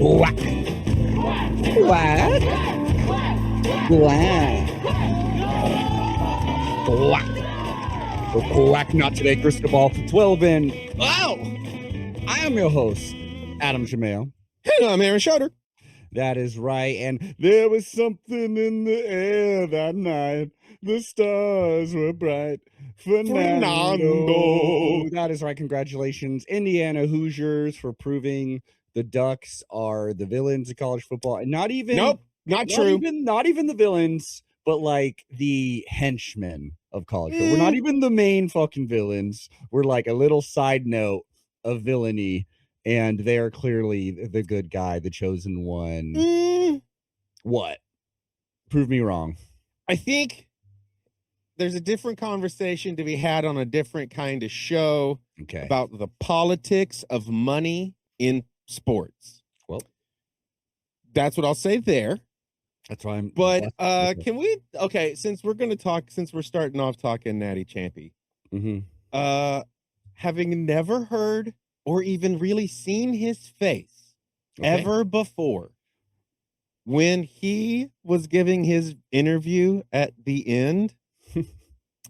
Quack. Quack. Quack. Quack. The Quack Not Today Crystal Ball 12 in. Oh! I am your host, Adam Jamel. And I'm Aaron Schroeder. That is right. And there was something in the air that night. The stars were bright. Fernando. That is right. Congratulations, Indiana Hoosiers, for proving the Ducks are the villains of college football. And not even not true. Not even the villains, but like the henchmen of college football. We're not even the main fucking villains. We're like a little side note of villainy. And they are clearly the good guy, the chosen one. What? Prove me wrong. I think there's a different conversation to be had on a different kind of show about the politics of money in sports. Well, that's what I'll say there. That's why I'm. But can we? Okay, since we're starting off talking Natty Champy. Having never heard or even really seen his face ever before, when he was giving his interview at the end,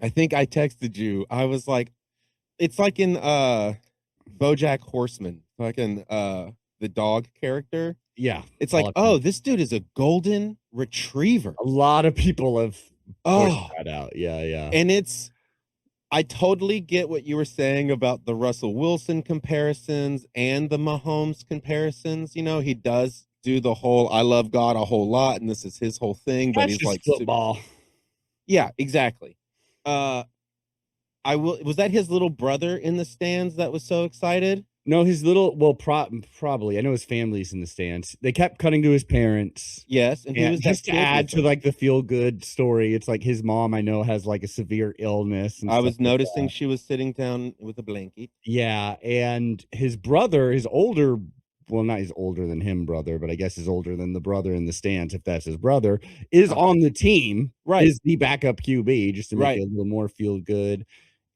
I think I texted you. I was like, it's like in BoJack Horseman, like in the dog character. Yeah. It's like, oh, this dude is a golden retriever. A lot of people have pushed that out. Yeah. And I totally get what you were saying about the Russell Wilson comparisons and the Mahomes comparisons. You know, he does do the whole I love God a whole lot, and this is his whole thing. But he's like football. Yeah, exactly. Was that his little brother in the stands that was so excited? No, his little, probably. I know his family's in the stands. They kept cutting to his parents. Yes, and he was just to add to like the feel good story. It's like his mom, I know, has like a severe illness. And I was noticing she was sitting down with a blanket. Yeah, and his brother, his older, well, not his older than him brother, but I guess is older than the brother in the stands, if that's his brother, is on the team. Right, is the backup QB just to make it a little more feel good.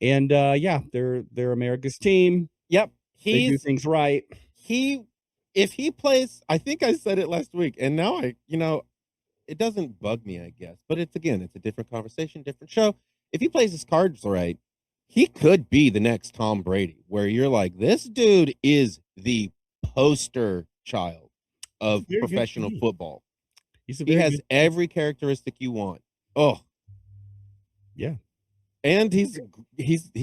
And they're America's team. Yep. They do things right. If he plays, I think I said it last week, and now it doesn't bug me, I guess. But it's a different conversation, different show. If he plays his cards right, he could be the next Tom Brady, where you're like, this dude is the poster child of professional football. He has every characteristic you want. Oh, yeah. And he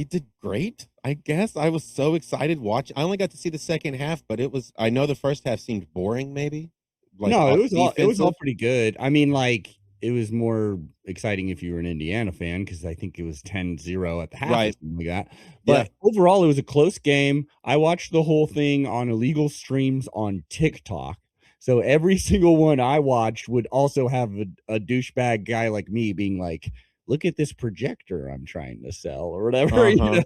did great, I guess. I was so excited watching. I only got to see the second half, but I know the first half seemed boring, maybe. Like, no, it was all pretty good. I mean, like, it was more exciting if you were an Indiana fan, because I think it was 10-0 at the half. Right. Like that. But overall, it was a close game. I watched the whole thing on illegal streams on TikTok. So every single one I watched would also have a douchebag guy like me being like, look at this projector I'm trying to sell or whatever. You know?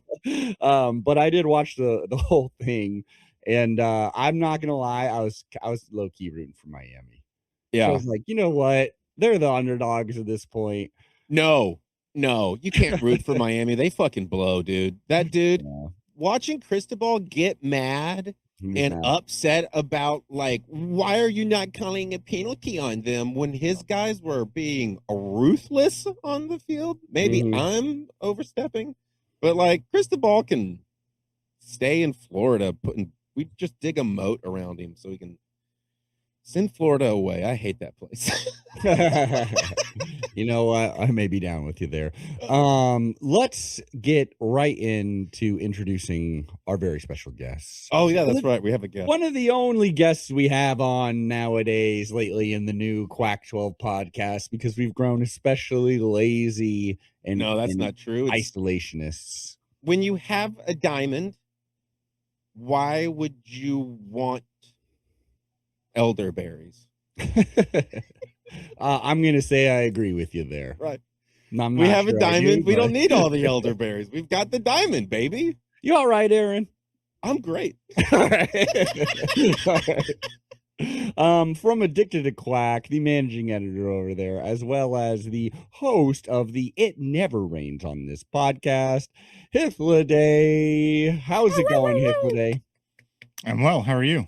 But I did watch the whole thing, and I'm not gonna lie, I was low-key rooting for Miami. Yeah. So I was like, you know what? They're the underdogs at this point. No, you can't root for Miami. They fucking blow, dude. That dude, watching Cristobal get mad and upset about, like, why are you not calling a penalty on them when his guys were being ruthless on the field? Maybe I'm overstepping, but like Cristobal can stay in Florida. We just dig a moat around him so he can send Florida away. I hate that place. You know what? I may be down with you there. Let's get right into introducing our very special guests. Oh, yeah, that's right. We have a guest. One of the only guests we have on nowadays lately in the new Quack 12 podcast, because we've grown especially lazy and no, that's not true. It's isolationists. When you have a diamond, why would you want elderberries? I'm gonna say I agree with you there. Right. We have a diamond. We don't need all the elderberries. We've got the diamond, baby. You all right, Aaron? I'm great. From Addicted to Quack, the managing editor over there, as well as the host of the It Never Rains on This podcast, Hythloday. How's it going, Hythloday? I'm well. How are you?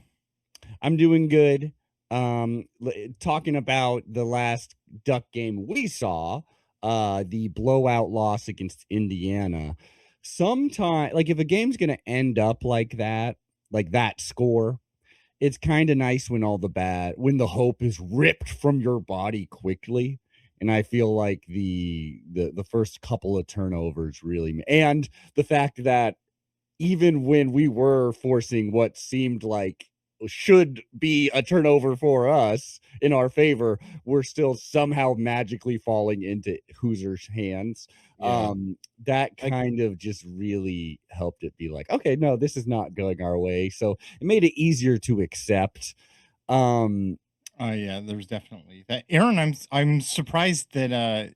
I'm doing good. Talking about the last Duck game we saw, the blowout loss against Indiana. Sometime, like if a game's gonna end up like that score, it's kind of nice when when the hope is ripped from your body quickly. And I feel like the first couple of turnovers really, and the fact that even when we were forcing what seemed like should be a turnover for us in our favor, we're still somehow magically falling into Hoosiers' hands. Yeah. That I kind of just really helped it be like, okay, no, this is not going our way. So it made it easier to accept. Um, Yeah, there's definitely that. Aaron, I'm surprised that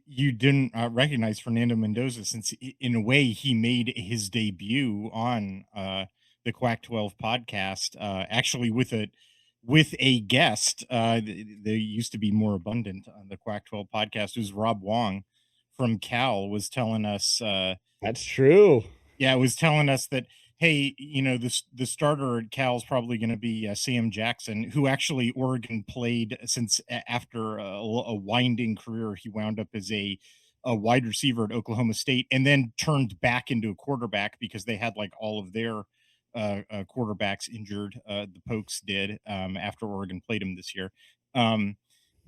you didn't recognize Fernando Mendoza, since in a way he made his debut on the Quack 12 podcast, actually with a guest. They used to be more abundant on the Quack 12 podcast. It was Rob Wong from Cal was telling us. that's true. Yeah, it was telling us that, hey, the starter at Cal is probably going to be Sam Jackson, who actually Oregon played since after a winding career. He wound up as a wide receiver at Oklahoma State, and then turned back into a quarterback because they had like all of their quarterbacks injured. The Pokes did, after Oregon played him this year. Um,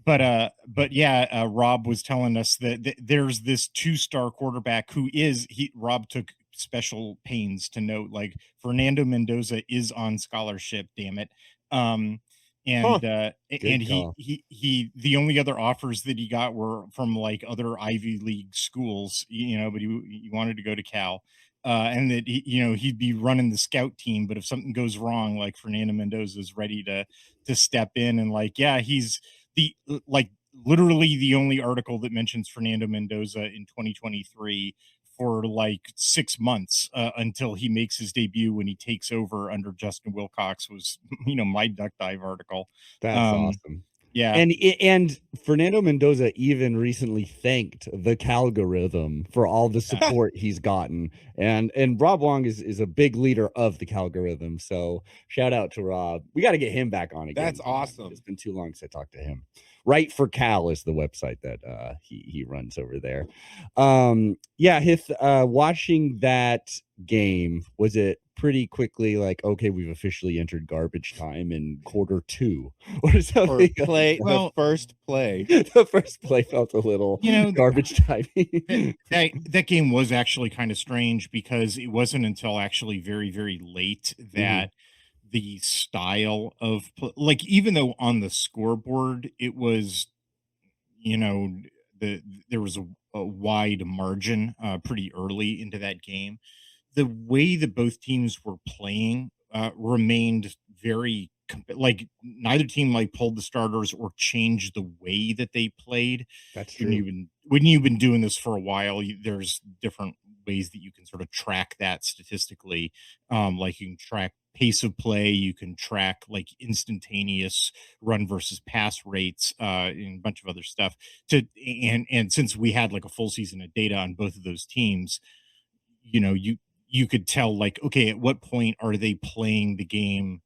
but yeah, Rob was telling us that there's this two-star quarterback who is he Rob took special pains to note, like, Fernando Mendoza is on scholarship, damn it. Um huh. and Good call. the only other offers that he got were from like other Ivy League schools, but he wanted to go to Cal. And that he'd be running the scout team, but if something goes wrong, like, Fernando Mendoza is ready to step in. And like, yeah, he's the like literally the only article that mentions Fernando Mendoza in 2023 for like 6 months, until he makes his debut when he takes over under Justin Wilcox, was my duck dive article. That's um awesome. yeah. And Fernando Mendoza even recently thanked the Calgorithm for all the support he's gotten. And Rob Wong is a big leader of the Calgorithm. So shout out to Rob. We got to get him back on again. That's awesome. It's been too long since I talked to him. Right for Cal is the website that he runs over there. Yeah, watching that game, was it pretty quickly like, okay, we've officially entered garbage time in quarter 2 or something? The first play. The first play felt a little garbage time. that game was actually kind of strange, because it wasn't until actually very, very late that the style of like, even though on the scoreboard it was, you know there was a wide margin pretty early into that game, the way that both teams were playing remained very like, neither team like pulled the starters or changed the way that they played. That's when true. you've been doing this for a while, there's different ways that you can sort of track that statistically. Like, you can track pace of play, you can track like instantaneous run versus pass rates, and a bunch of other stuff. And since we had like a full season of data on both of those teams, you know you you could tell, like, okay, at what point are they playing the game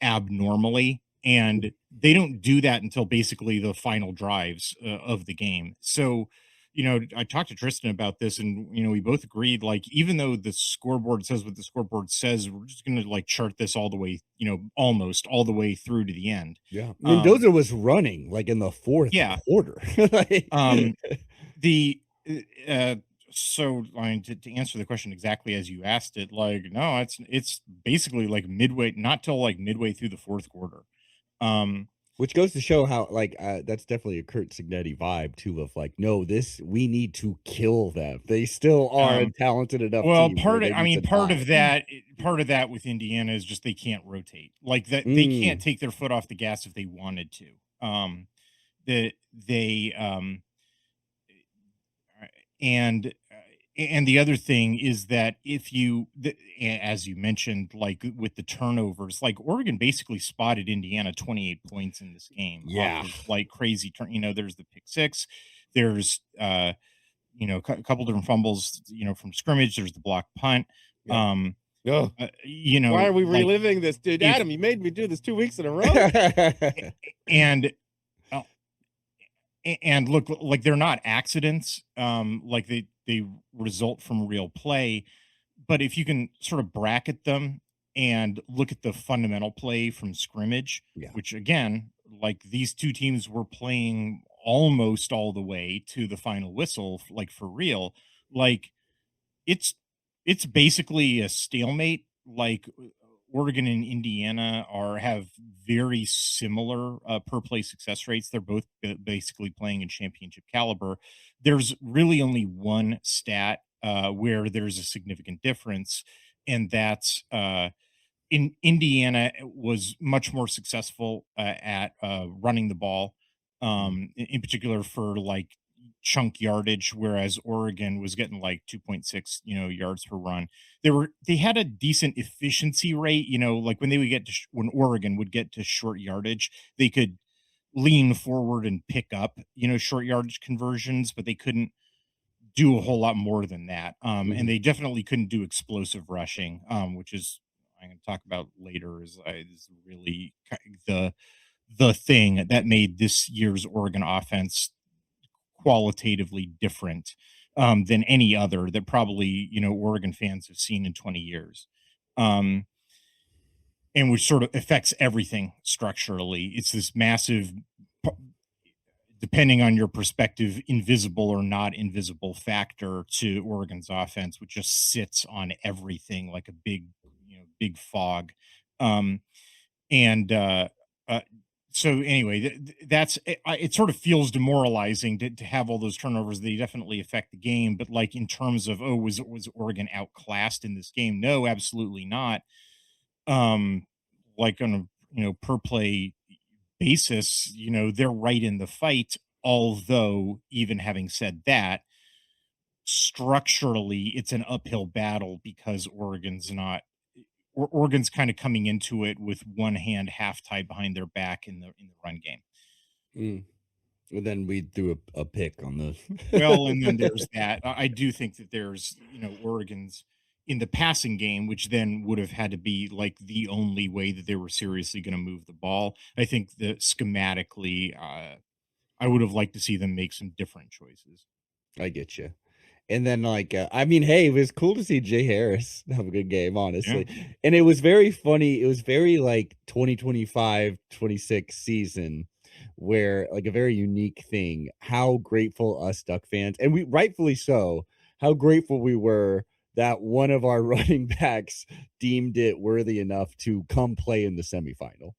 abnormally, and they don't do that until basically the final drives of the game. So I talked to Tristan about this, and we both agreed, like, even though the scoreboard says what the scoreboard says, we're just going to like chart this all the way, almost all the way through to the end. Yeah. Mendoza was running like in the fourth Yeah. quarter. The so, I mean, to answer the question exactly as you asked it, like, no, it's basically like midway, not till like midway through the fourth quarter. Which goes to show how, like, that's definitely a Kurt Signetti vibe too, of like, no, we need to kill them. They still are a talented enough Well, team. part of that with Indiana is just they can't rotate. Like, that they can't take their foot off the gas if they wanted to. The they and and the other thing is that as you mentioned, like with the turnovers, like, Oregon basically spotted Indiana 28 points in this game. Yeah. Off of, like, crazy there's the pick six, there's a couple different fumbles, from scrimmage, there's the block punt. Yep. Oh, you know, why are we like reliving this, dude? if Adam, you made me do this 2 weeks in a row. and uh, and look, like they're not accidents, like they result from real play. But if you can sort of bracket them and look at the fundamental play from scrimmage, Yeah. which again, like these two teams were playing almost all the way to the final whistle, like for real, like it's it's basically a stalemate. Like Oregon and Indiana are have very similar per play success rates. They're both basically playing in championship caliber. There's really only one stat where there's a significant difference, and that's in Indiana was much more successful at running the ball, Mm. in particular for like chunk yardage, whereas Oregon was getting like 2.6, yards per run. They had a decent efficiency rate, like when they would get to when Oregon would get to short yardage, they could lean forward and pick up, short yardage conversions, but they couldn't do a whole lot more than that. And Mhm. they definitely couldn't do explosive rushing, which is I'm going to talk about later. Is really the thing that made this year's Oregon offense qualitatively different than any other that probably Oregon fans have seen in 20 years. Um, and which sort of affects everything structurally. It's this massive, depending on your perspective, invisible or not invisible factor to Oregon's offense, which just sits on everything like a big fog. Um, and uh, so anyway, that's it, it. Sort of feels demoralizing to have all those turnovers. They definitely affect the game, but like in terms of was Oregon outclassed in this game? No, absolutely not. Um, like on a per play basis, they're right in the fight. Although, even having said that, structurally, it's an uphill battle because Oregon's kind of coming into it with one hand half tied behind their back in the run game. Mm. And then we threw a pick on those. Well, and then there's that. I do think that there's Oregon's in the passing game, which then would have had to be like the only way that they were seriously going to move the ball. I think that schematically, I would have liked to see them make some different choices. I get you. And then, like, I mean, hey, it was cool to see Jay Harris have a good game, Yeah. honestly. And it was very funny. It was very like 2025-26 season where like a very unique thing. How grateful us Duck fans, and we rightfully so, how grateful we were that one of our running backs deemed it worthy enough to come play in the semifinal.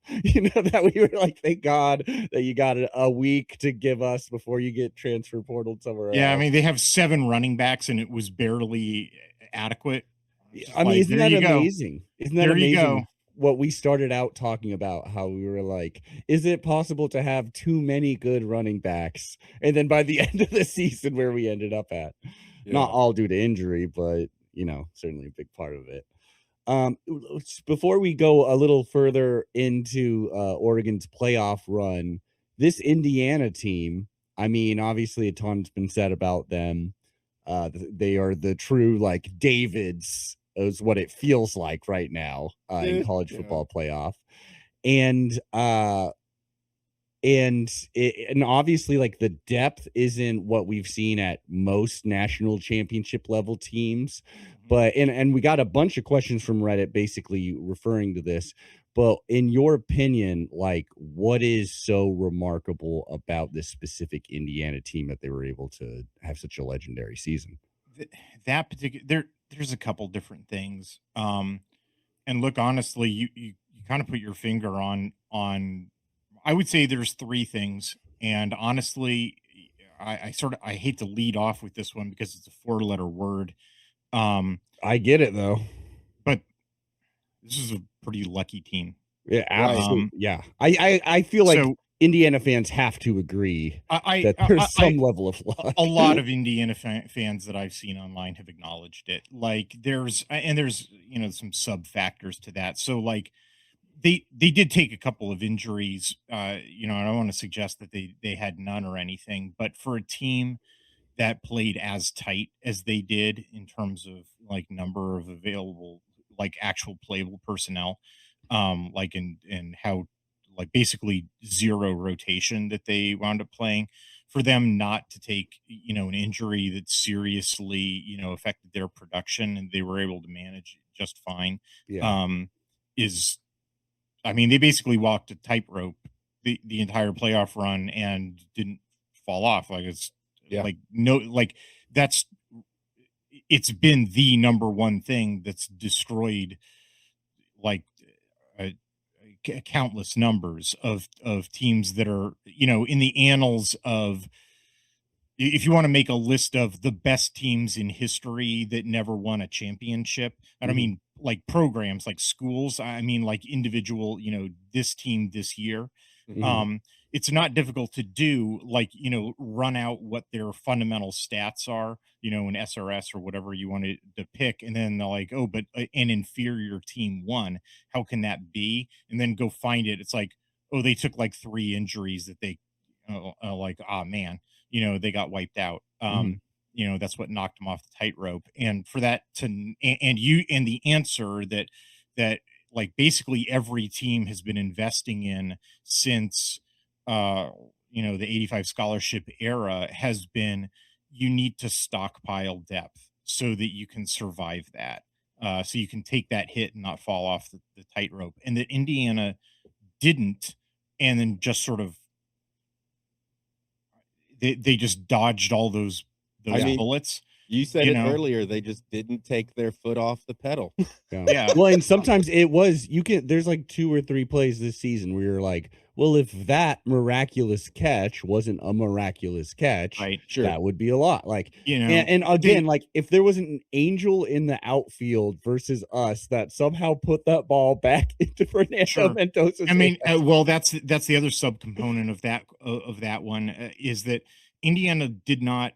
That we were like, thank God that you got a week to give us before you get transfer portaled somewhere Yeah, I else. mean, they have 7 running backs, and it was barely adequate. Just I mean, like, isn't "There that you go. amazing? Isn't that There you go." amazing what we started out talking about? How we were like, is it possible to have too many good running backs? And then by the end of the season, where we ended up at, not Yeah. all due to injury, but certainly a big part of it. Before we go a little further into Oregon's playoff run, this Indiana team, I mean, obviously a ton's been said about them. They are the true like Davids is what it feels like right now in college Yeah. football playoff. And and obviously like the depth isn't what we've seen at most national championship level teams, Mhm. but and we got a bunch of questions from Reddit basically referring to this. But in your opinion, like what is so remarkable about this specific Indiana team that they were able to have such a legendary season? Th that particular there's a couple different things, and look, honestly, you kinda put your finger on I would say there's 3 things, and honestly, I hate to lead off with this one because it's a four-letter word, um, I get it though. but this is a pretty lucky team. Yeah, Right. absolutely. Yeah. I feel like So Indiana fans have to agree I that I there's I I some level of luck. a lot of Indiana fans that I've seen online have acknowledged it. Like there's some sub factors to that. So like they did take a couple of injuries. I don't want to suggest that they had none or anything, but for a team that played as tight as they did in terms of like number of available like actual playable personnel, like in how like basically zero rotation that they wound up playing. For them not to take, an injury that seriously, affected their production and they were able to manage it just fine, Yeah. um, is, I mean, they basically walked a tightrope the entire playoff run and didn't fall off. Like it's like no, like that's it's been the number one thing that's destroyed like uh, countless numbers of teams that are, in the annals of, if you want to make a list of the best teams in history that never won a championship, I don't mean like programs, like schools, I mean like individual, this team this year. Um, it's not difficult to do, like, run out what their fundamental stats are, an SRS or whatever you want to pick. And then they're like, oh, but an inferior team won. How can that be? And then go find it. It's like, oh, they took like 3 injuries that they, like, ah, man, they got wiped out. That's what knocked them off the tightrope. And for that to, and the answer that like basically every team has been investing in since, uh, the 85 scholarship era has been, you need to stockpile depth so that you can survive that. So you can take that hit and not fall off the tightrope. And that Indiana didn't, and then just sort of they just dodged all those bullets. You said it earlier, they just didn't take their foot off the pedal. Yeah. Well, and sometimes there's like 2 or 3 plays this season where you're like, well, if that miraculous catch wasn't a miraculous catch, right, that would be a lot. Like, and they, again, like if there was an angel in the outfield versus us that somehow put that ball back into Fernando Mendoza's I mean, hands. well, that's the other subcomponent of that one, is that Indiana did not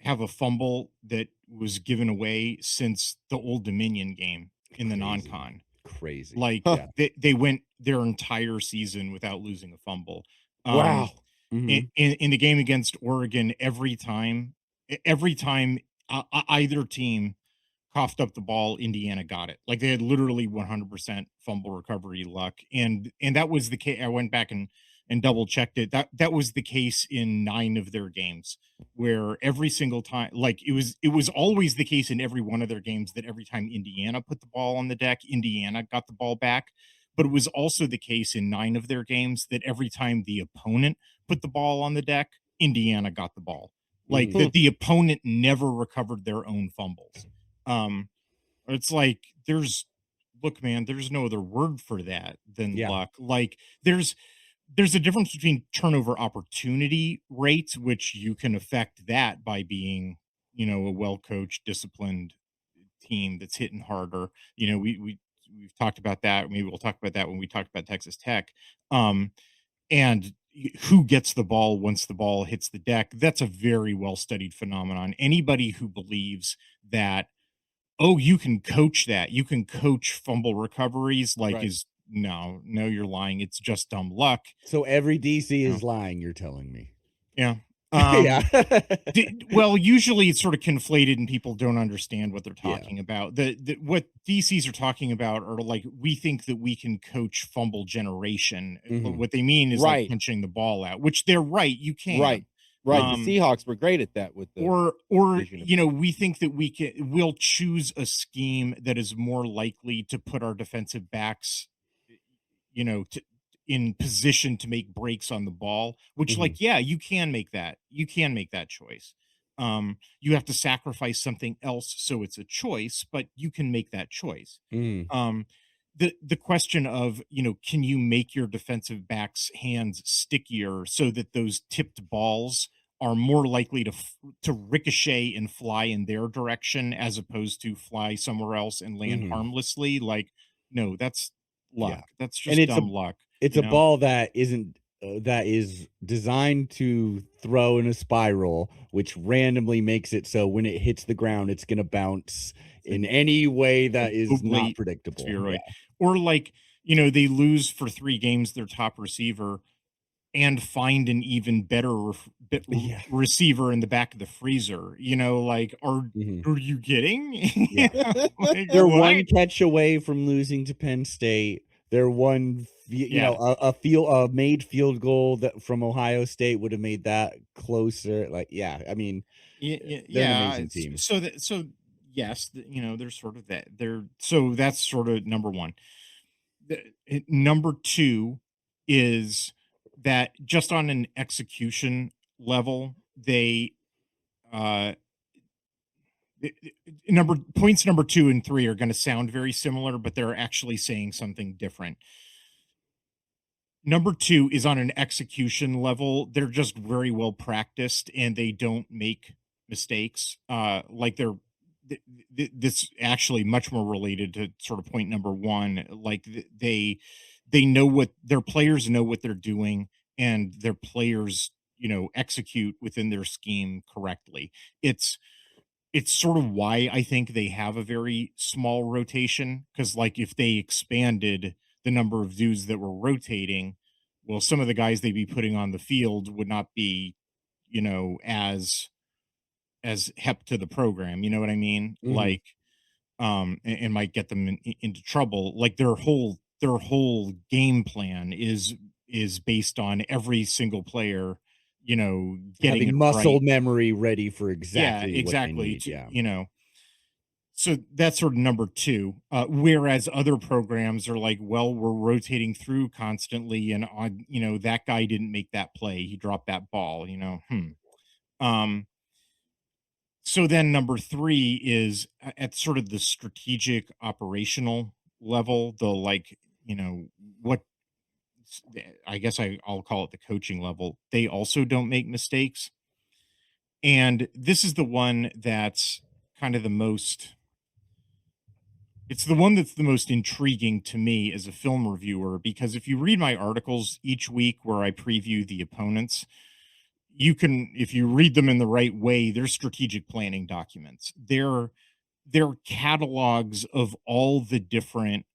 have a fumble that was given away since the Old Dominion game in the non-con. Crazy. Like they went their entire season without losing a fumble. Wow. In the game against Oregon, every time either team coughed up the ball, Indiana got it. Like they had literally 100% fumble recovery luck, and that was the case. I went back and double checked it. That was the case in 9 of their games, where every single time, like it was always the case in every one of their games that every time Indiana put the ball on the deck, Indiana got the ball back. But it was also the case in 9 of their games that every time the opponent put the ball on the deck, Indiana got the ball. Like the opponent never recovered their own fumbles. It's like look, man, there's no other word for that than luck. Like there's a difference between turnover opportunity rates, which you can affect that by being, a well-coached, disciplined team that's hitting harder. We've talked about that. Maybe we'll talk about that when we talk about Texas Tech. And who gets the ball once the ball hits the deck? That's a very well-studied phenomenon. Anybody who believes that, oh, you can coach that, you can coach fumble recoveries, like is no, you're lying. It's just dumb luck. So every DC is lying, you're telling me. Yeah. Yeah. Well, usually it's sort of conflated and people don't understand what they're talking about. What DCs are talking about are like, we think that we can coach fumble generation. What they mean is like punching the ball out, which they're right. You can. Right. The Seahawks were great at that with the we think that we'll choose a scheme that is more likely to put our defensive backs, in position to make breaks on the ball, which like, you can make that choice. You have to sacrifice something else, so it's a choice, but you can make that choice. The question of, can you make your defensive backs hands stickier so that those tipped balls are more likely to ricochet and fly in their direction as opposed to fly somewhere else and land harmlessly? Like, no, that's luck. That's just dumb luck. It's a ball that isn't that is designed to throw in a spiral, which randomly makes it so when it hits the ground, it's going to bounce in any way that is not predictable. Or like, they lose for 3 games their top receiver, and find an even better receiver in the back of the freezer. Like, are you getting? Yeah. Like, They're what? one catch away from losing to Penn State. They're one, Yeah. a made field goal that from Ohio State would have made that closer. Like, yeah, I mean, they're an Yeah. amazing team. So yes, there's sort of that there. So that's sort of number one. Number two is that just on an execution level, they uh number two and three are going to sound very similar, but they're actually saying something different. Number two is on an execution level. They're just very well practiced and they don't make mistakes. Like this actually much more related to sort of point number one. Like they know what their players know what they're doing, and their players, execute within their scheme correctly. It's sort of why I think they have a very small rotation, because like if they expanded the number of dudes that were rotating, well, some of the guys they'd be putting on the field would not be, as hep to the program. You know what I mean? Mhm. Like, and might get them into trouble. Like their whole game plan is based on every single player, getting it Having muscle right. memory ready for Yeah, exactly what they exactly. need, yeah. So that's sort of number two. Whereas other programs are like, well, we're rotating through constantly, and on, that guy didn't make that play. He dropped that ball. Um, so then number three is at sort of the strategic operational level, the like, what I guess I'll call it the coaching level. They also don't make mistakes. And this is the one that's kind of the most it's the one that's the most intriguing to me as a film reviewer, because if you read my articles each week where I preview the opponents, you can, if you read them in the right way, they're strategic planning documents. They're catalogs of all the different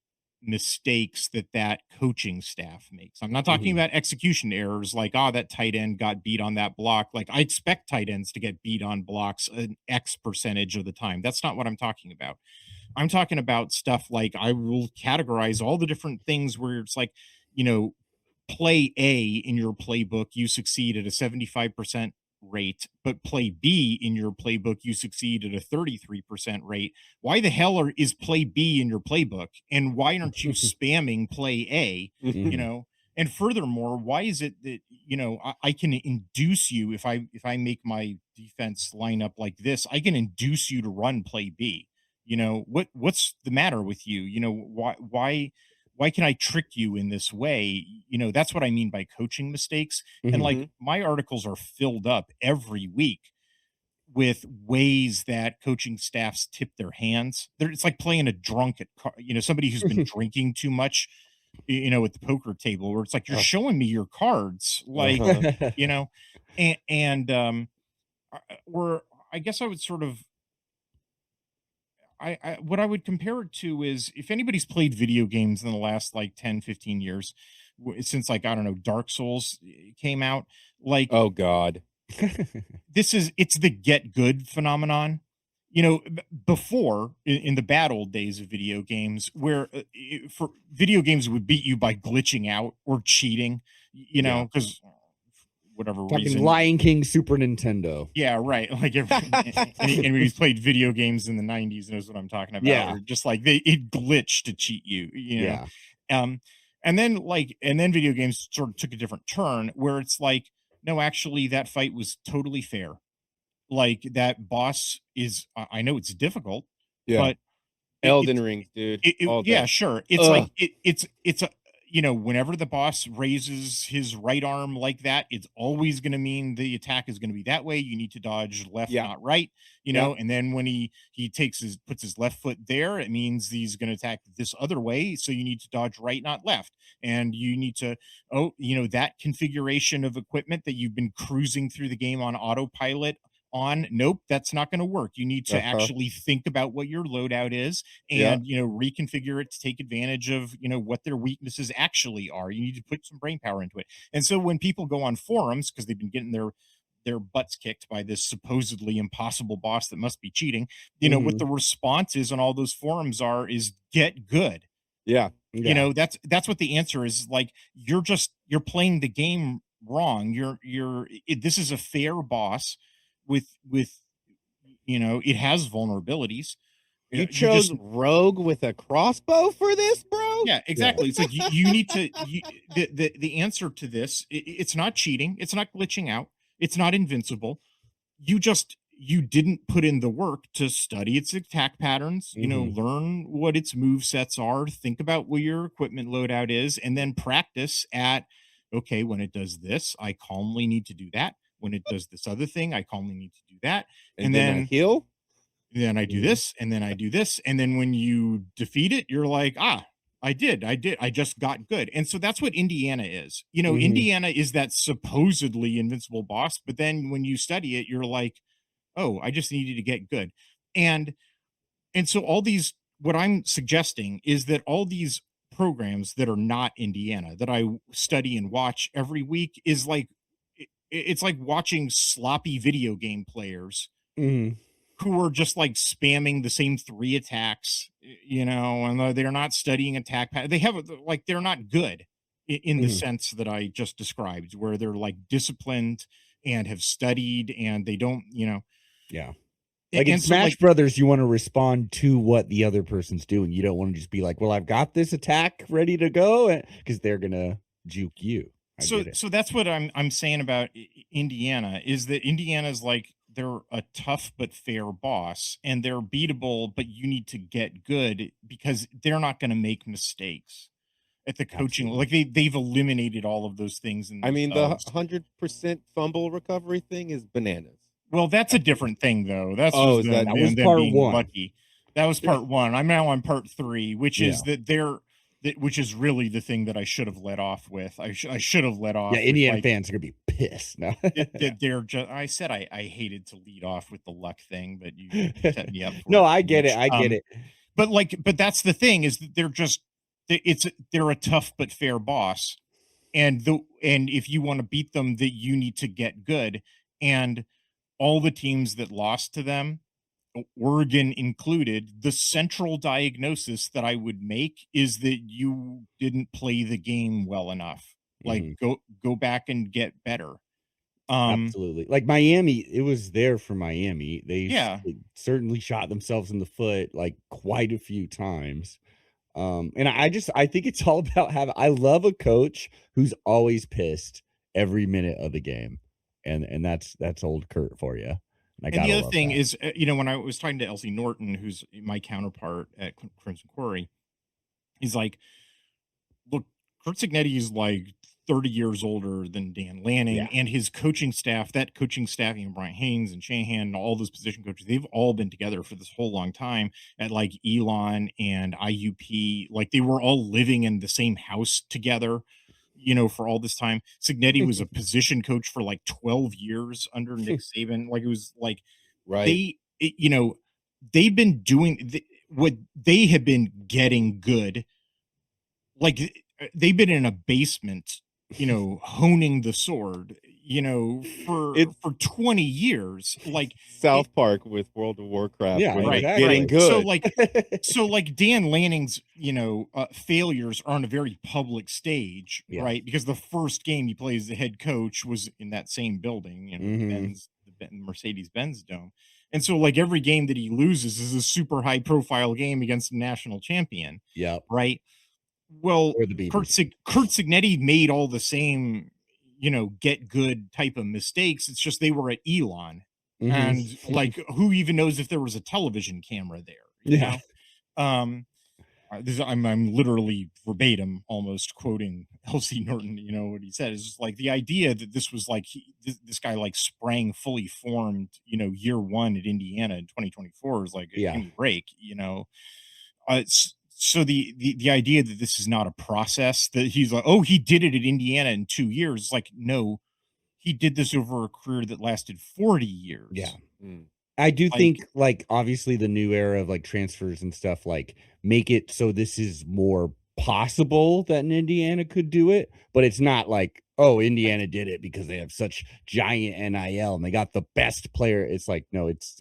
mistakes that coaching staff makes. I'm not talking Mhm. about execution errors like, oh, that tight end got beat on that block. Like, I expect tight ends to get beat on blocks an X percentage of the time. That's not what I'm talking about. I'm talking about stuff like I will categorize all the different things where it's like, you know, play A in your playbook, you succeed at a 75% rate, but play B in your playbook, you succeed at a 33% rate. Why the hell is play B in your playbook? And why aren't you spamming play A? You Mhm. know, and furthermore, why is it that I can induce you, if I make my defense line up like this, I can induce you to run play B. What's the matter with you? Why can I trick you in this way? That's what I mean by coaching mistakes. And Mhm. like my articles are filled up every week with ways that coaching staffs tip their hands. It's like playing a drunk somebody who's been drinking too much, at the poker table, where it's like, you're Uh, showing me your cards, like, uh-huh. you know, and where I guess I would sort of I what I would compare it to is, if anybody's played video games in the last like 10, 15 years, since like, I don't know, Dark Souls came out, like, Oh God. it's the get good phenomenon. Before, in the bad old days of video games, where for video games would beat you by glitching out or cheating, Yeah. because whatever Talking reason. Lion King Super Nintendo. Yeah, right. Like, anybody who's played video games in the '90s knows what I'm talking about. Yeah. Or just like it glitched to cheat you, Yeah. Um, and then video games sort of took a different turn, where it's like, no, actually, that fight was totally fair. Like, that boss is, I know it's difficult, Yeah. but Elden Rings, dude. All yeah, day. sure. It's like Ugh. it's a whenever the boss raises his right arm like that, it's always going to mean the attack is going to be that way. You need to dodge left, Yeah. not right. Yeah. And then when he puts his left foot there, it means he's going to attack this other way. So you need to dodge right, not left. And you need to, that configuration of equipment that you've been cruising through the game on autopilot on, nope, that's not going to work. You need to actually think about what your loadout is and, reconfigure it to take advantage of, what their weaknesses actually are. You need to put some brain power into it. And so when people go on forums, because they've been getting their butts kicked by this supposedly impossible boss that must be cheating, what the response is on all those forums is get good. Yeah. That's what the answer is. Like, you're playing the game wrong. This is a fair boss with it has vulnerabilities. You chose rogue with a crossbow for this, bro? Yeah, exactly. Yeah. It's like you need to the answer to this, it's not cheating, it's not glitching out, it's not invincible. You didn't put in the work to study its attack patterns, learn what its move sets are, think about what your equipment loadout is, and then practice at, okay, when it does this, I calmly need to do that. When it does this other thing, I calmly need to do that. And then I heal. Then I do this, and then I do this. And then when you defeat it, you're like, I just got good. And so that's what Indiana is. Indiana is that supposedly invincible boss, but then when you study it, you're like, oh, I just needed to get good. And so what I'm suggesting is that all these programs that are not Indiana that I study and watch every week is like, it's like watching sloppy video game players who are just like spamming the same 3 attacks, and they're not studying attack they have like, they're not good in the sense that I just described, where they're like disciplined and have studied and they don't, yeah. Like in Smash Brothers, you want to respond to what the other person's doing. You don't want to just be like, well, I've got this attack ready to go, because they're going to juke you. So that's what I'm saying about Indiana, is that Indiana's like, they're a tough but fair boss, and they're beatable, but you need to get good because they're not going to make mistakes at the coaching. Absolutely. Like they've eliminated all of those things. I mean, the 100% fumble recovery thing is bananas. Well, that's a different thing, though. That's that was part 1. Lucky. That was part 1. I'm now on part 3, which is which is really the thing that I should have let off with. I should have let off. Yeah, Indiana fans are gonna be pissed now. They're just. I said I hated to lead off with the luck thing, but you set me up. No, I get it. I get it. But that's the thing, is that they're a tough but fair boss, and if you want to beat them, that you need to get good. And all the teams that lost to them, Oregon included, the central diagnosis that I would make is that you didn't play the game well enough. Like, go back and get better. Absolutely. Like Miami, it was there for Miami. They certainly shot themselves in the foot like quite a few times. And I think it's all about I love a coach who's always pissed every minute of the game. And that's old Kurt for you. And the other thing is, when I was talking to Elsie Norton, who's my counterpart at Crimson Quarry, he's like, look, Kurt Signetti is like 30 years older than Dan Lanning, and his coaching staff, Brian Haynes and Shanahan and all those position coaches, they've all been together for this whole long time at like Elon and IUP. Like, they were all living in the same house together, for all this time. Signetti was a position coach for like 12 years under Nick Saban. Like, it was like, right. They've been doing what they have been getting good. Like, they've been in a basement, honing the sword, for 20 years, like South Park with World of Warcraft. Yeah, right. Getting good. So like Dan Lanning's, failures are on a very public stage, right? Because the first game he plays as the head coach was in that same building, the Mercedes-Benz Dome. And so like every game that he loses is a super high profile game against a national champion. Yeah. Right. Well, Kurt Signetti made all the same, get good type of mistakes. It's just they were at Elon, and like, who even knows if there was a television camera there? You know? I'm literally verbatim, almost quoting Elsie Norton. What he said is just like, the idea that this was like this guy like sprang fully formed, year 1 at Indiana in 2024 is like, give me a break, So the idea that this is not a process, that he's like, oh, he did it at Indiana in 2 years. Like, no, he did this over a career that lasted 40 years. Yeah. I do think, like, obviously the new era of, like, transfers and stuff, like, make it so this is more possible that an Indiana could do it, but it's not like, "Oh, Indiana did it because they have such giant NIL and they got the best player." It's like, no, it's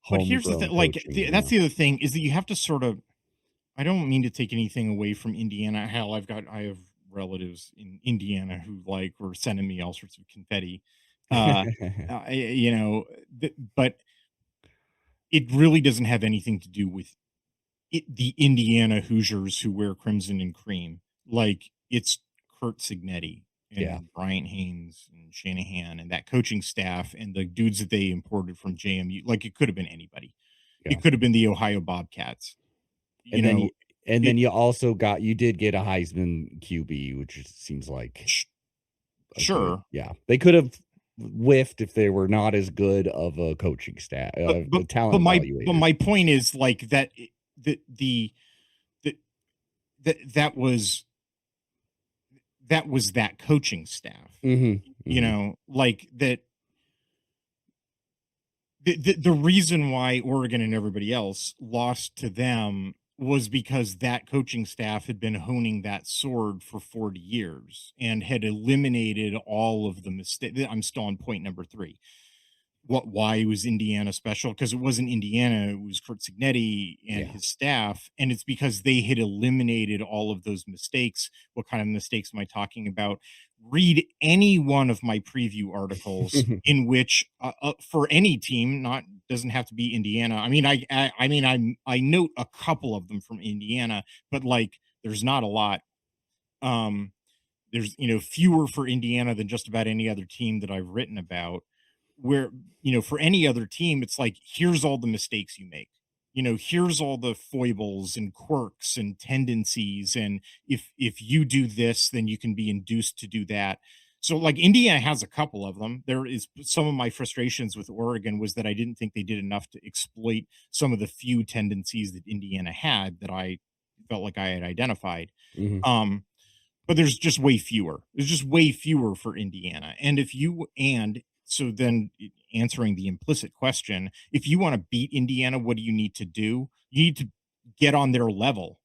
But here's the homegrown thing, like, coaching, that's the other thing is that you have to sort of I don't mean to take anything away from Indiana. Hell, I have relatives in Indiana who, like, were sending me all sorts of confetti. You know, but it really doesn't have anything to do with the Indiana Hoosiers who wear crimson and cream. Like, it's Kurt Signetti Yeah. and Bryant Haynes and Shanahan and that coaching staff and the dudes that they imported from JMU. Like, it could have been anybody. Yeah. It could have been the Ohio Bobcats. And then you also you did get a Heisman QB, which seems like sure. Yeah. They could have whiffed if they were not as good of a coaching staff, talent evaluators. But my point is, like, that that was that coaching staff. You know, like, that the reason why Oregon and everybody else lost to them was because that coaching staff had been honing that sword for 40 years and had eliminated all of the mistakes. I'm still on point number 3. Why was Indiana special? Because it wasn't Indiana, it was Kurt Signetti and his staff, and it's because they had eliminated all of those mistakes. What kind of mistakes am I talking about? Read any one of my preview articles in which for any team, not doesn't have to be Indiana. I mean, I note a couple of them from Indiana, but, like, there's not a lot. There's, fewer for Indiana than just about any other team that I've written about. Where, for any other team, it's like, here's all the mistakes you make. Here's all the foibles and quirks and tendencies, and if you do this, then you can be induced to do that. So, like, Indiana has a couple of them. There is some of my frustrations with Oregon was that I didn't think they did enough to exploit some of the few tendencies that Indiana had that I felt like I had identified. But there's just way fewer. There's just way fewer for Indiana. So then, answering the implicit question, if you want to beat Indiana, what do you need to do? You need to get on their level.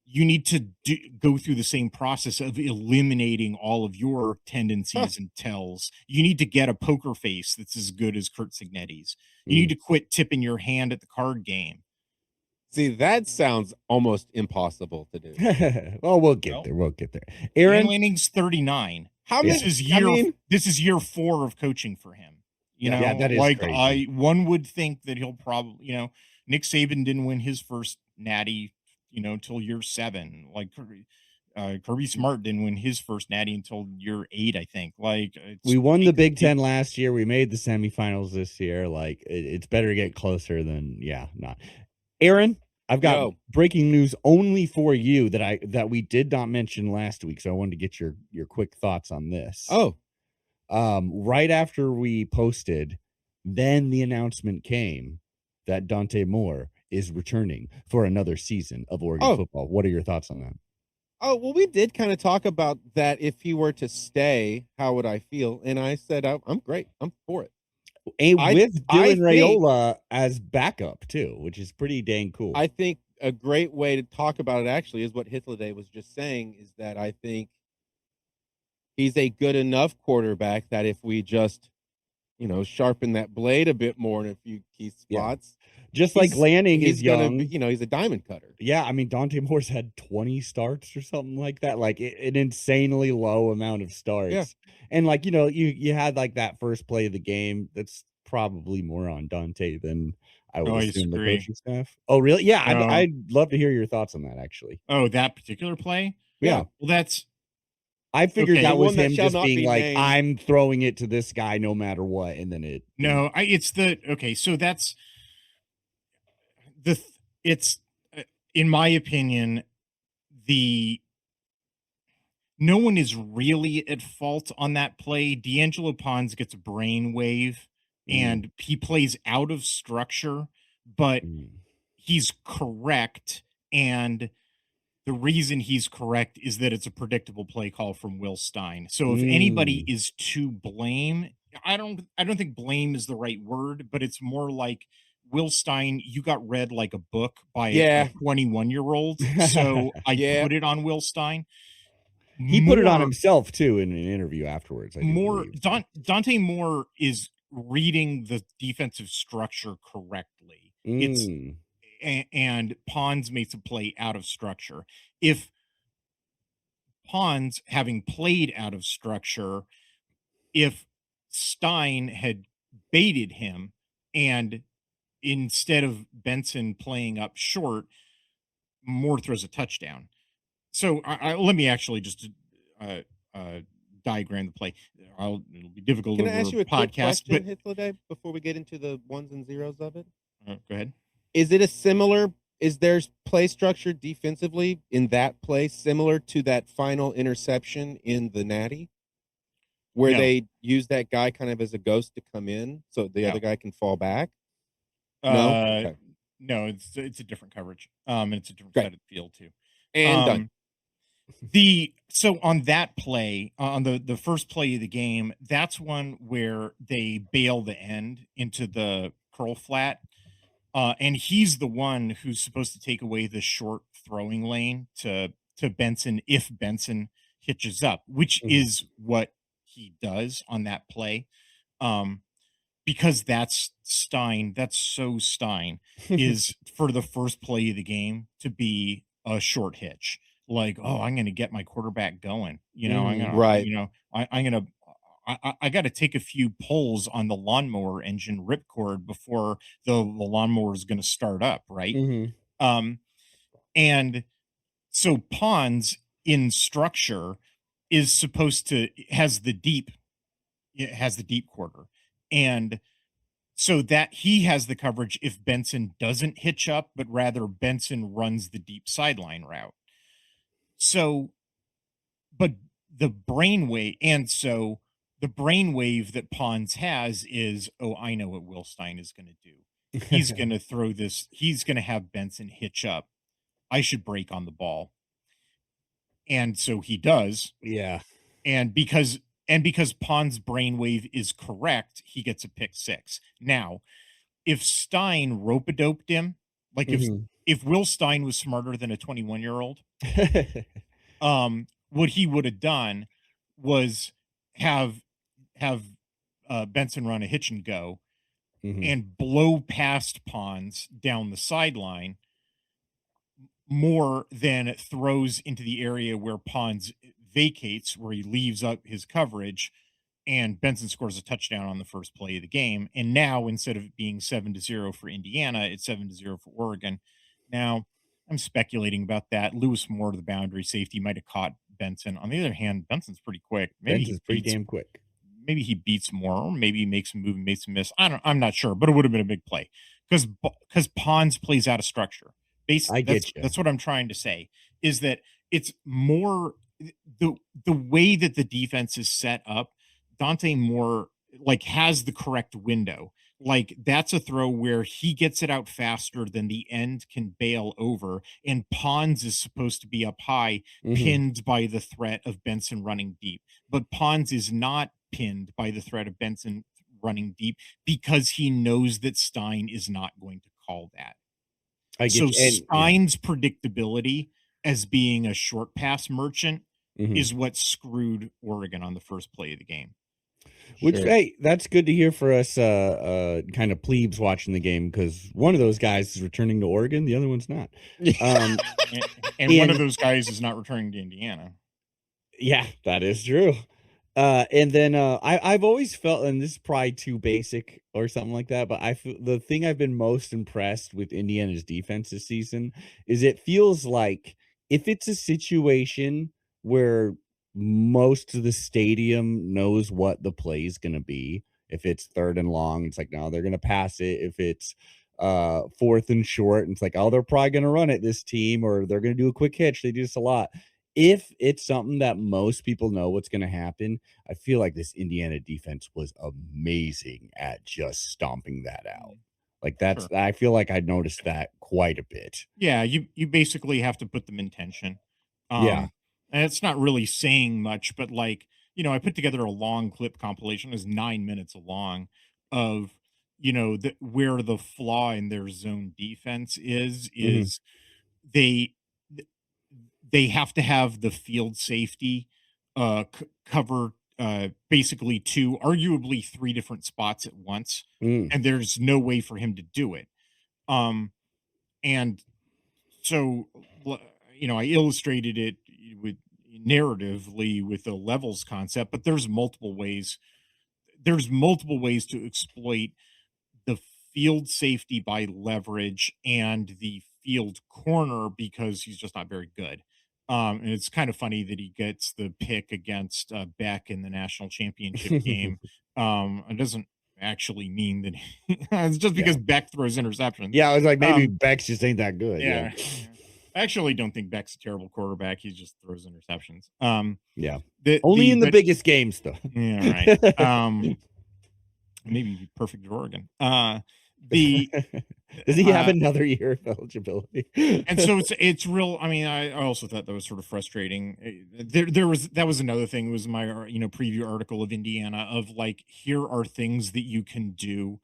You need to go through the same process of eliminating all of your tendencies and tells. You need to get a poker face that's as good as Kurt Signetti's. You need to quit tipping your hand at the card game. See, that sounds almost impossible to do. Well, we'll get there. We'll get there. Aaron Dan Lanning's 39. This is year 4 of coaching for him. That is like, crazy. One would think that he'll probably, Nick Saban didn't win his first natty, till year 7. Like, Kirby Smart didn't win his first natty until year 8, I think. Like, we won the Big Ten last year. We made the semifinals this year. Like, it's better to get closer than not. Aaron, I've got breaking news only for you that we did not mention last week, so I wanted to get your quick thoughts on this. Right after we posted, then the announcement came that Dante Moore is returning for another season of Oregon football. What are your thoughts on that? Oh, well, we did kind of talk about that. If he were to stay, how would I feel? And I said, I'm great. I'm for it. And with Dylan Raiola as backup too, which is pretty dang cool. I think a great way to talk about it actually is what Hythloday was just saying, is that I think he's a good enough quarterback that if we just, sharpen that blade a bit more in a few key spots. Just like Lanning is young. He's a diamond cutter. Yeah, I mean, Dante Moore's had 20 starts or something like that, like an insanely low amount of starts. Yeah. And, like, you had, like, that first play of the game. That's probably more on Dante than I would assume the coaching staff. Oh, really? Yeah, I'd love to hear your thoughts on that, actually. Oh, that particular play? Yeah. Well, I figured that was him just being like, named. I'm throwing it to this guy no matter what, and then it. No, so that's it's in my opinion, no one is really at fault on that play. D'Angelo Pons gets a brainwave and he plays out of structure, but he's correct. And the reason he's correct is that it's a predictable play call from Will Stein. So if anybody is to blame, I don't think blame is the right word, but it's more like, Will Stein, you got read like a book by a 21-year-old. So I put it on Will Stein. He put it on himself too in an interview afterwards, I do believe. Dante Moore is reading the defensive structure correctly. It's and Pons makes a play out of structure. If Pons, having played out of structure, if Stein had baited him, and instead of Benson playing up short, Moore throws a touchdown. So let me actually just diagram the play. It'll be difficult. Can I ask you a quick question, but Hythloday, before we get into the ones and zeros of it? Go ahead. Is it a similar? Is their play structure defensively in that play similar to that final interception in the Natty, where they use that guy kind of as a ghost to come in, so the other guy can fall back? No, no, it's a different coverage. It's a different side of the field too. And done. So on that play, on the first play of the game, that's one where they bail the end into the curl flat. And he's the one who's supposed to take away the short throwing lane to Benson if Benson hitches up, which is what he does on that play. Because that's Stein, that's so Stein, is for the first play of the game to be a short hitch. Like, oh, I'm going to get my quarterback going. You know, I'm going to, I got to take a few pulls on the lawnmower engine ripcord before the lawnmower is going to start up, right? And so Pons in structure is supposed to has the deep quarter, and so that he has the coverage if Benson doesn't hitch up, but rather Benson runs the deep sideline route. So, but the brainwave that Pons has is, oh, I know what Will Stein is going to do. He's going to throw this. He's going to have Benson hitch up. I should break on the ball. And so he does. Yeah. And because Pons' brainwave is correct, he gets a pick six. Now, if Stein rope-a-doped him, like if Will Stein was smarter than a 21-year-old, what he would have done was have Benson run a hitch and go and blow past Pons down the sideline more than it throws into the area where Pons vacates, where he leaves up his coverage, and Benson scores a touchdown on the first play of the game. And now, instead of it being 7-0 for Indiana, it's 7-0 for Oregon. Now, I'm speculating about that. Lewis Moore, the boundary safety, might have caught Benson. On the other hand, Benson's pretty quick. Benson's pretty damn quick. Maybe he beats Moore, or maybe he makes a move and makes a miss. I'm not sure, but it would have been a big play because Pons plays out of structure. That's what I'm trying to say, is that it's more the way that the defense is set up. Dante Moore has the correct window. Like, that's a throw where he gets it out faster than the end can bail over, and Pons is supposed to be up high, pinned by the threat of Benson running deep. But Pons is not pinned by the threat of Benson running deep because he knows that Stein is not going to call that. Stein's predictability as being a short pass merchant is what screwed Oregon on the first play of the game. Which, hey, that's good to hear for us kind of plebes watching the game, because one of those guys is returning to Oregon, the other one's not. And one of those guys is not returning to Indiana. Yeah, that is true. And then I've always felt, and this is probably too basic or something like that, but the thing I've been most impressed with Indiana's defense this season is it feels like if it's a situation where most of the stadium knows what the play is going to be, if it's 3rd and long, it's like, no, they're going to pass it. If it's 4th and short, and it's like, oh, they're probably going to run it, this team, or they're going to do a quick hitch. They do this a lot. If it's something that most people know what's going to happen, I feel like this Indiana defense was amazing at just stomping that out. Like, that's Sure. I feel like I noticed that quite a bit. Yeah, you basically have to put them in tension. Yeah. And it's not really saying much, but like, I put together a long clip compilation, it's 9 minutes long of, where the flaw in their zone defense Mhm. is they th- they have to have the field safety cover basically two, arguably three different spots at once, Mm. and there's no way for him to do it. Um and so I illustrated it with narratively with the levels concept, but there's multiple ways to exploit the field safety by leverage and the field corner because he's just not very good. And it's kind of funny that he gets the pick against Beck in the national championship game. It doesn't actually mean that it's just Yeah. because Beck throws interceptions. Yeah, I was like, maybe Um, Bex just ain't that good, yeah. yeah, yeah. I actually don't think Beck's a terrible quarterback. He just throws interceptions. Yeah. Only The in the but biggest games, though. yeah, right. Maybe perfect at Oregon. The Does he have uh, another year of eligibility? and so it's real. I mean, I also thought that was sort of frustrating. That was another thing was my preview article of Indiana of like here are things that you can do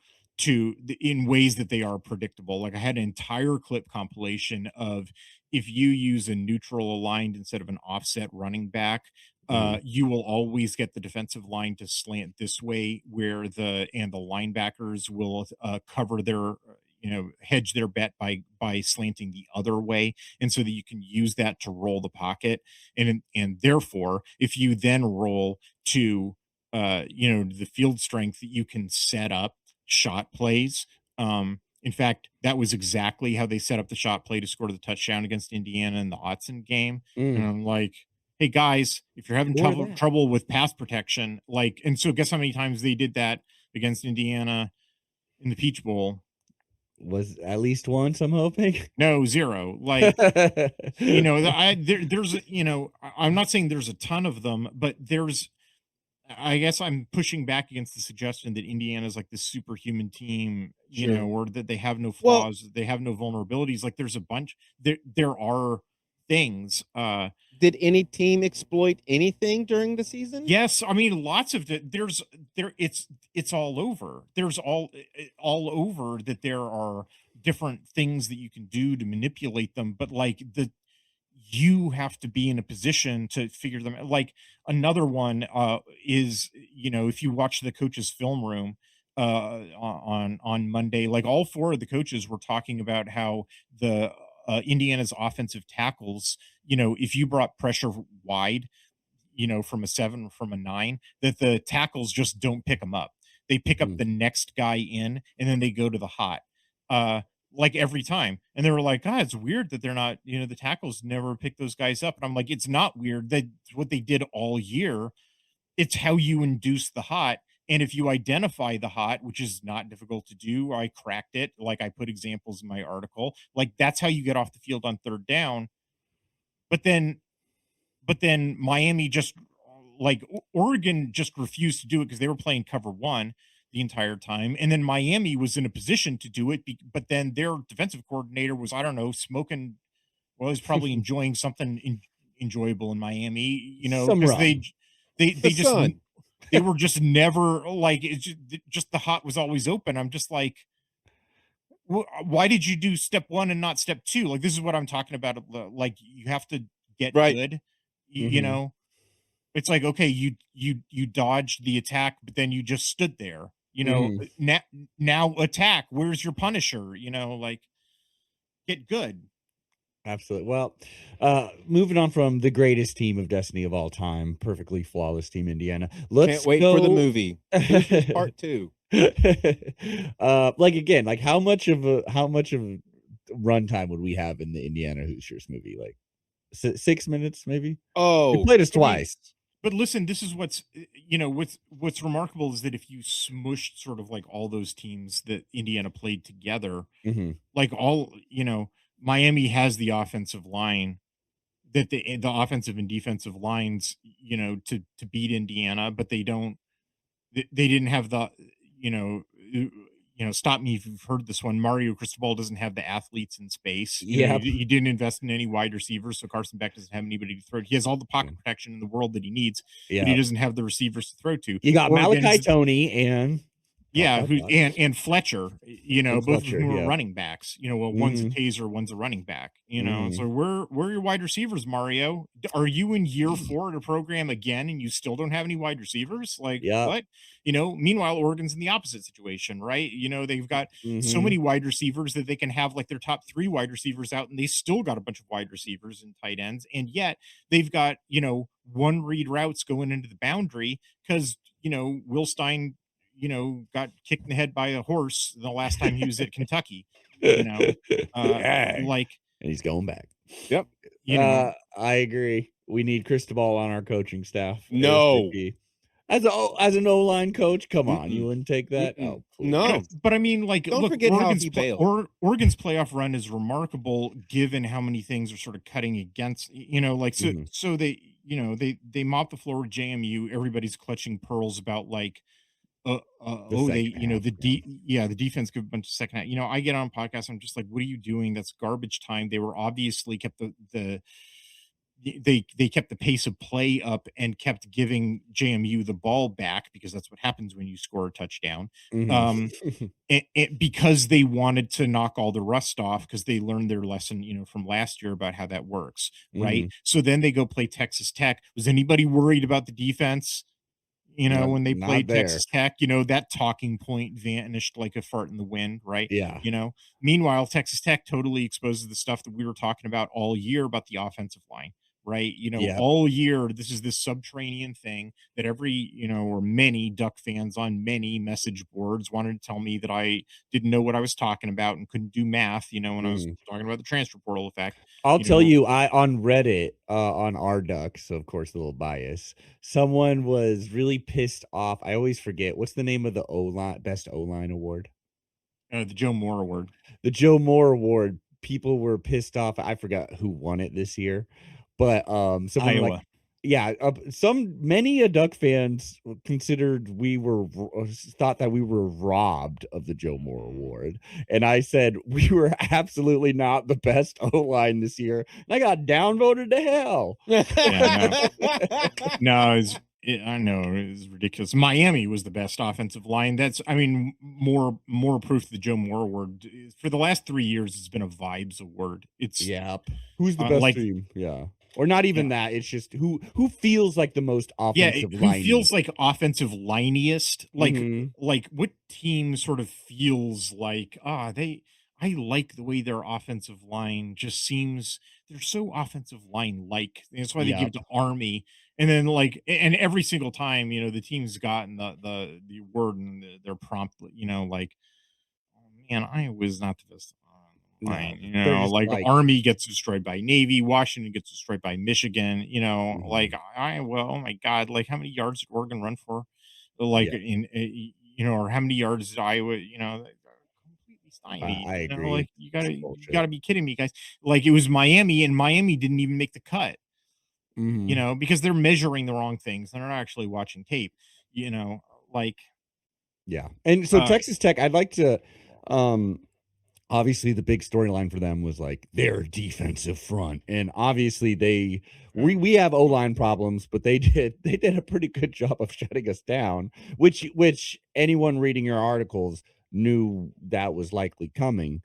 in ways that they are predictable. Like I had an entire clip compilation of if you use a neutral aligned instead of an offset running back, Mhm. you will always get the defensive line to slant this way, where the linebackers will cover their hedge their bet by slanting the other way, and so that you can use that to roll the pocket, and therefore if you then roll to the field strength that you can set up shot plays. In fact, that was exactly how they set up the shot play to score the touchdown against Indiana in the Otson game. And Mm. I'm like, hey guys, if you're having More of trouble that. trouble with pass protection, like, and so guess how many times they did that against Indiana in the Peach Bowl? Was at least once, I'm hoping. No, 0. Like, I'm not saying there's a ton of them, but I guess I'm pushing back against the suggestion that Indiana's like this superhuman team, Sure. or that they have no Well, flaws, they have no vulnerabilities. Like there's a bunch there are things. did any team exploit anything during the season? Yes, I mean lots of it's all over. There's all over that there are different things that you can do to manipulate them, but like you have to be in a position to figure them out. Like another one is if you watch the coaches film room on Monday, like all four of the coaches were talking about how the Indiana's offensive tackles, if you brought pressure wide, from a 7, from a 9, that the tackles just don't pick them up. They pick up Mm. the next guy in and then they go to the hot. Uh like every time. And they were like, "God, it's weird that they're not, the tackles never pick those guys up." And I'm like, "It's not weird. That's what they did all year. It's how you induce the hot. And if you identify the hot, which is not difficult to do, I cracked it. Like I put examples in my article. Like that's how you get off the field on third down. But then Miami just like Oregon just refused to do it because they were playing cover one the entire time, and then Miami was in a position to do it, but then their defensive coordinator was, I don't know, smoking. Well, he's probably enjoying something enjoyable in Miami, Some because rum. The sun. they were just never like it's just the hot was always open. I'm just like, why did you do step one and not step two? Like this is what I'm talking about. Like you have to get Right. good, you Mhm. know it's like, okay, you dodged the attack, but then you just stood there. Mhm. Now attack. Where's your punisher? Like get good. Absolutely. Well, moving on from the greatest team of destiny of all time, perfectly flawless team Indiana. Can't Let's wait for the go. movie. Hoosiers Part 2. Like again, like how much of runtime would we have in the Indiana Hoosiers movie? Like 6 minutes, maybe. You Oh, played us I mean, twice. but listen, this is what's remarkable is that if you smushed sort of like all those teams that Indiana played together, Mhm. like Miami has the offensive line that the offensive and defensive lines, to beat Indiana, but they don't. They didn't have the, you know, stop me if you've heard this one. Mario Cristobal doesn't have the athletes in space. Yep. He didn't invest in any wide receivers, so Carson Beck doesn't have anybody to throw. He has all the pocket protection in the world that he needs, but he Yeah. doesn't have the receivers to throw to. You got Malachi Oregon's Tony and yeah, who and Fletcher, and both of Fletcher, whom are yeah. running backs. Well, one's a taser, one's a running back. So where are your wide receivers, Mario? Are you in year 4 of the program again, and you still don't have any wide receivers? Like Yeah. what? Meanwhile, Oregon's in the opposite situation, right? They've got so Mhm. many wide receivers that they can have like their top 3 wide receivers out, and they still got a bunch of wide receivers and tight ends, and yet they've got one read routes going into the boundary because Will Stein got kicked in the head by a horse the last time he was at Kentucky, you know, Yeah. like, And he's going back. Yep. you know, I agree. We need Cristobal on our coaching staff No. ASAP. As an O-line coach, come on, you Mm-mm. wouldn't take that? Mm-mm. Oh, please. No. but I mean, like, Don't look, forget how he failed. Oregon's playoff run is remarkable given how many things are sort of cutting against, like, Mhm. so they, they mop the floor with JMU. Everybody's clutching pearls about like, The oh, second half, the defense give a bunch of second half. I get on podcasts, I'm just like, what are you doing? That's garbage time. They were obviously kept they kept the pace of play up and kept giving JMU the ball back because that's what happens when you score a touchdown. Mhm. Um, because they wanted to knock all the rust off because they learned their lesson, from last year about how that works, right? Mhm. So then they go play Texas Tech. Was anybody worried about the defense? When they Not played there. Texas Tech, that talking point vanished like a fart in the wind, right? Yeah. Meanwhile, Texas Tech totally exposes the stuff that we were talking about all year about the offensive line, right? Yep. All year, this is this subterranean thing that every, or many Duck fans on many message boards wanted to tell me that I didn't know what I was talking about and couldn't do math, when I was Mhm. talking about the transfer portal effect, I'll you tell know, you, I on Reddit, on our ducks, so of course, a little bias. Someone was really pissed off. I always forget what's the name of the O-line best O-line award? the Joe Moore Award. The Joe Moore Award. People were pissed off. I forgot who won it this year, but someone like Iowa. yeah, many a Duck fans considered we were thought that we were robbed of the Joe Moore Award, and I said we were absolutely not the best O line this year, and I got downvoted to hell. Yeah, no. No, I know it's ridiculous. Miami was the best offensive line. That's, I mean, more proof the Joe Moore award. For the last 3 years, it's been a vibes award. It's Yep. Who's the best like, team? Yeah, or not yeah, even that. It's just who feels like the most yeah. offensive Who liney. feels like offensive lineiest? Mhm. Like what team sort of feels like I like the way their offensive line just seems. They're so offensive line like. That's why they give it Yep. to Army. And then and every single time, the team's gotten the award and they're prompt, like, oh man, I was not the best on the No, line. they're just Like like Army gets destroyed by Navy, Washington gets destroyed by Michigan. Like mhm. oh my god, like how many yards did Oregon run for? Like Yeah, or how many yards did Iowa? They're completely I stymied. agree. Like It's you bullshit. gotta be kidding me, guys. Like it was Miami, and Miami didn't even make the cut. Mhm. Because they're measuring the wrong things. They're not actually watching tape. Like Yeah, and so uh Texas Tech, I'd like to, um, obviously the big storyline for them was like their defensive front, and obviously we have O-line problems, but they did a pretty good job of shutting us down, which anyone reading your articles knew that was likely coming.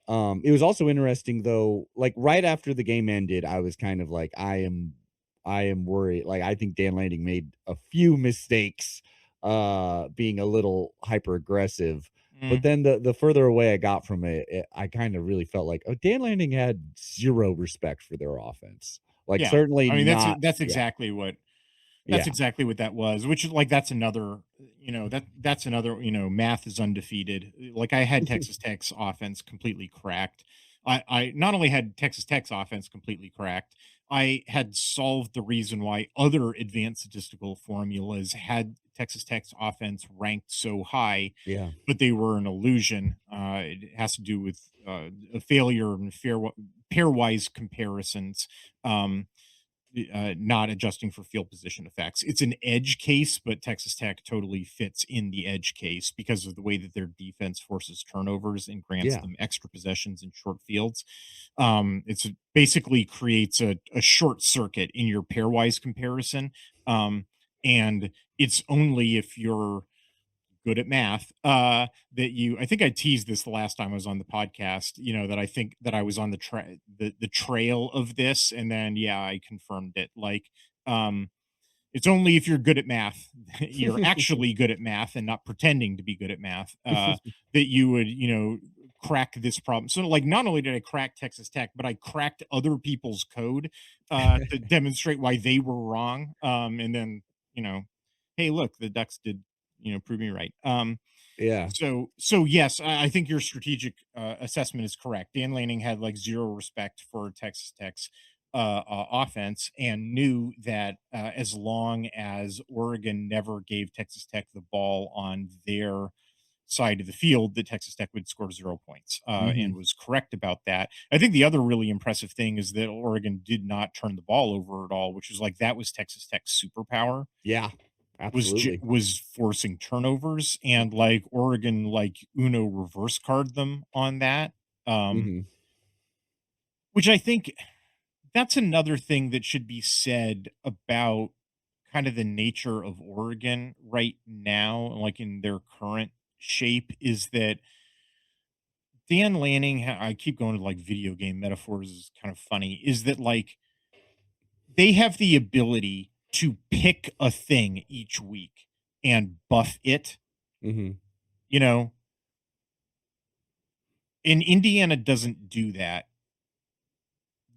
It was also interesting though, like right after the game ended, I was kind of like, I am worried. Like I think Dan Lanning made a few mistakes, being a little hyper aggressive. But mm, then the further away I got from it, I kind of really felt like, oh, Dan Lanning had zero respect for their offense. Like yeah. certainly I mean not. that's Yeah, exactly what yeah. that was, which is like that's another, that's another, math is undefeated. Like I had Texas Tech's offense completely cracked. I not only had Texas Tech's offense completely cracked, I had solved the reason why other advanced statistical formulas had Texas Tech's offense ranked so high, Yeah. but they were an illusion. It has to do with a failure in pairwise comparisons. Um, not adjusting for field position effects. It's an edge case, but Texas Tech totally fits in the edge case because of the way that their defense forces turnovers and grants Yeah. them extra possessions in short fields. It's basically creates a short circuit in your pairwise comparison. And it's only if you're good at math that you I think I teased this the last time I was on the podcast, that I think that I was on the trail of this, and then yeah, I confirmed it. Like, it's only if you're good at math, you're actually good at math and not pretending to be good at math, that you would, crack this problem. So like not only did I crack Texas Tech, but I cracked other people's code to demonstrate why they were wrong. And then, you know, hey, look, the Ducks did, prove me right. Yeah. So yes, I think your strategic assessment is correct. Dan Lanning had like zero respect for Texas Tech's offense and knew that as long as Oregon never gave Texas Tech the ball on their side of the field, that Texas Tech would score 0 points, and Mhm. was correct about that. I think the other really impressive thing is that Oregon did not turn the ball over at all, which was like that was Texas Tech's superpower, Yeah. Absolutely. was forcing turnovers, and like Oregon like Uno reverse card them on that. Mhm. Which I think that's another thing that should be said about kind of the nature of Oregon right now, like in their current shape, is that Dan Lanning, I keep going to like video game metaphors, is kind of funny, is that like they have the ability to pick a thing each week and buff it, Mhm. you know, and Indiana doesn't do that.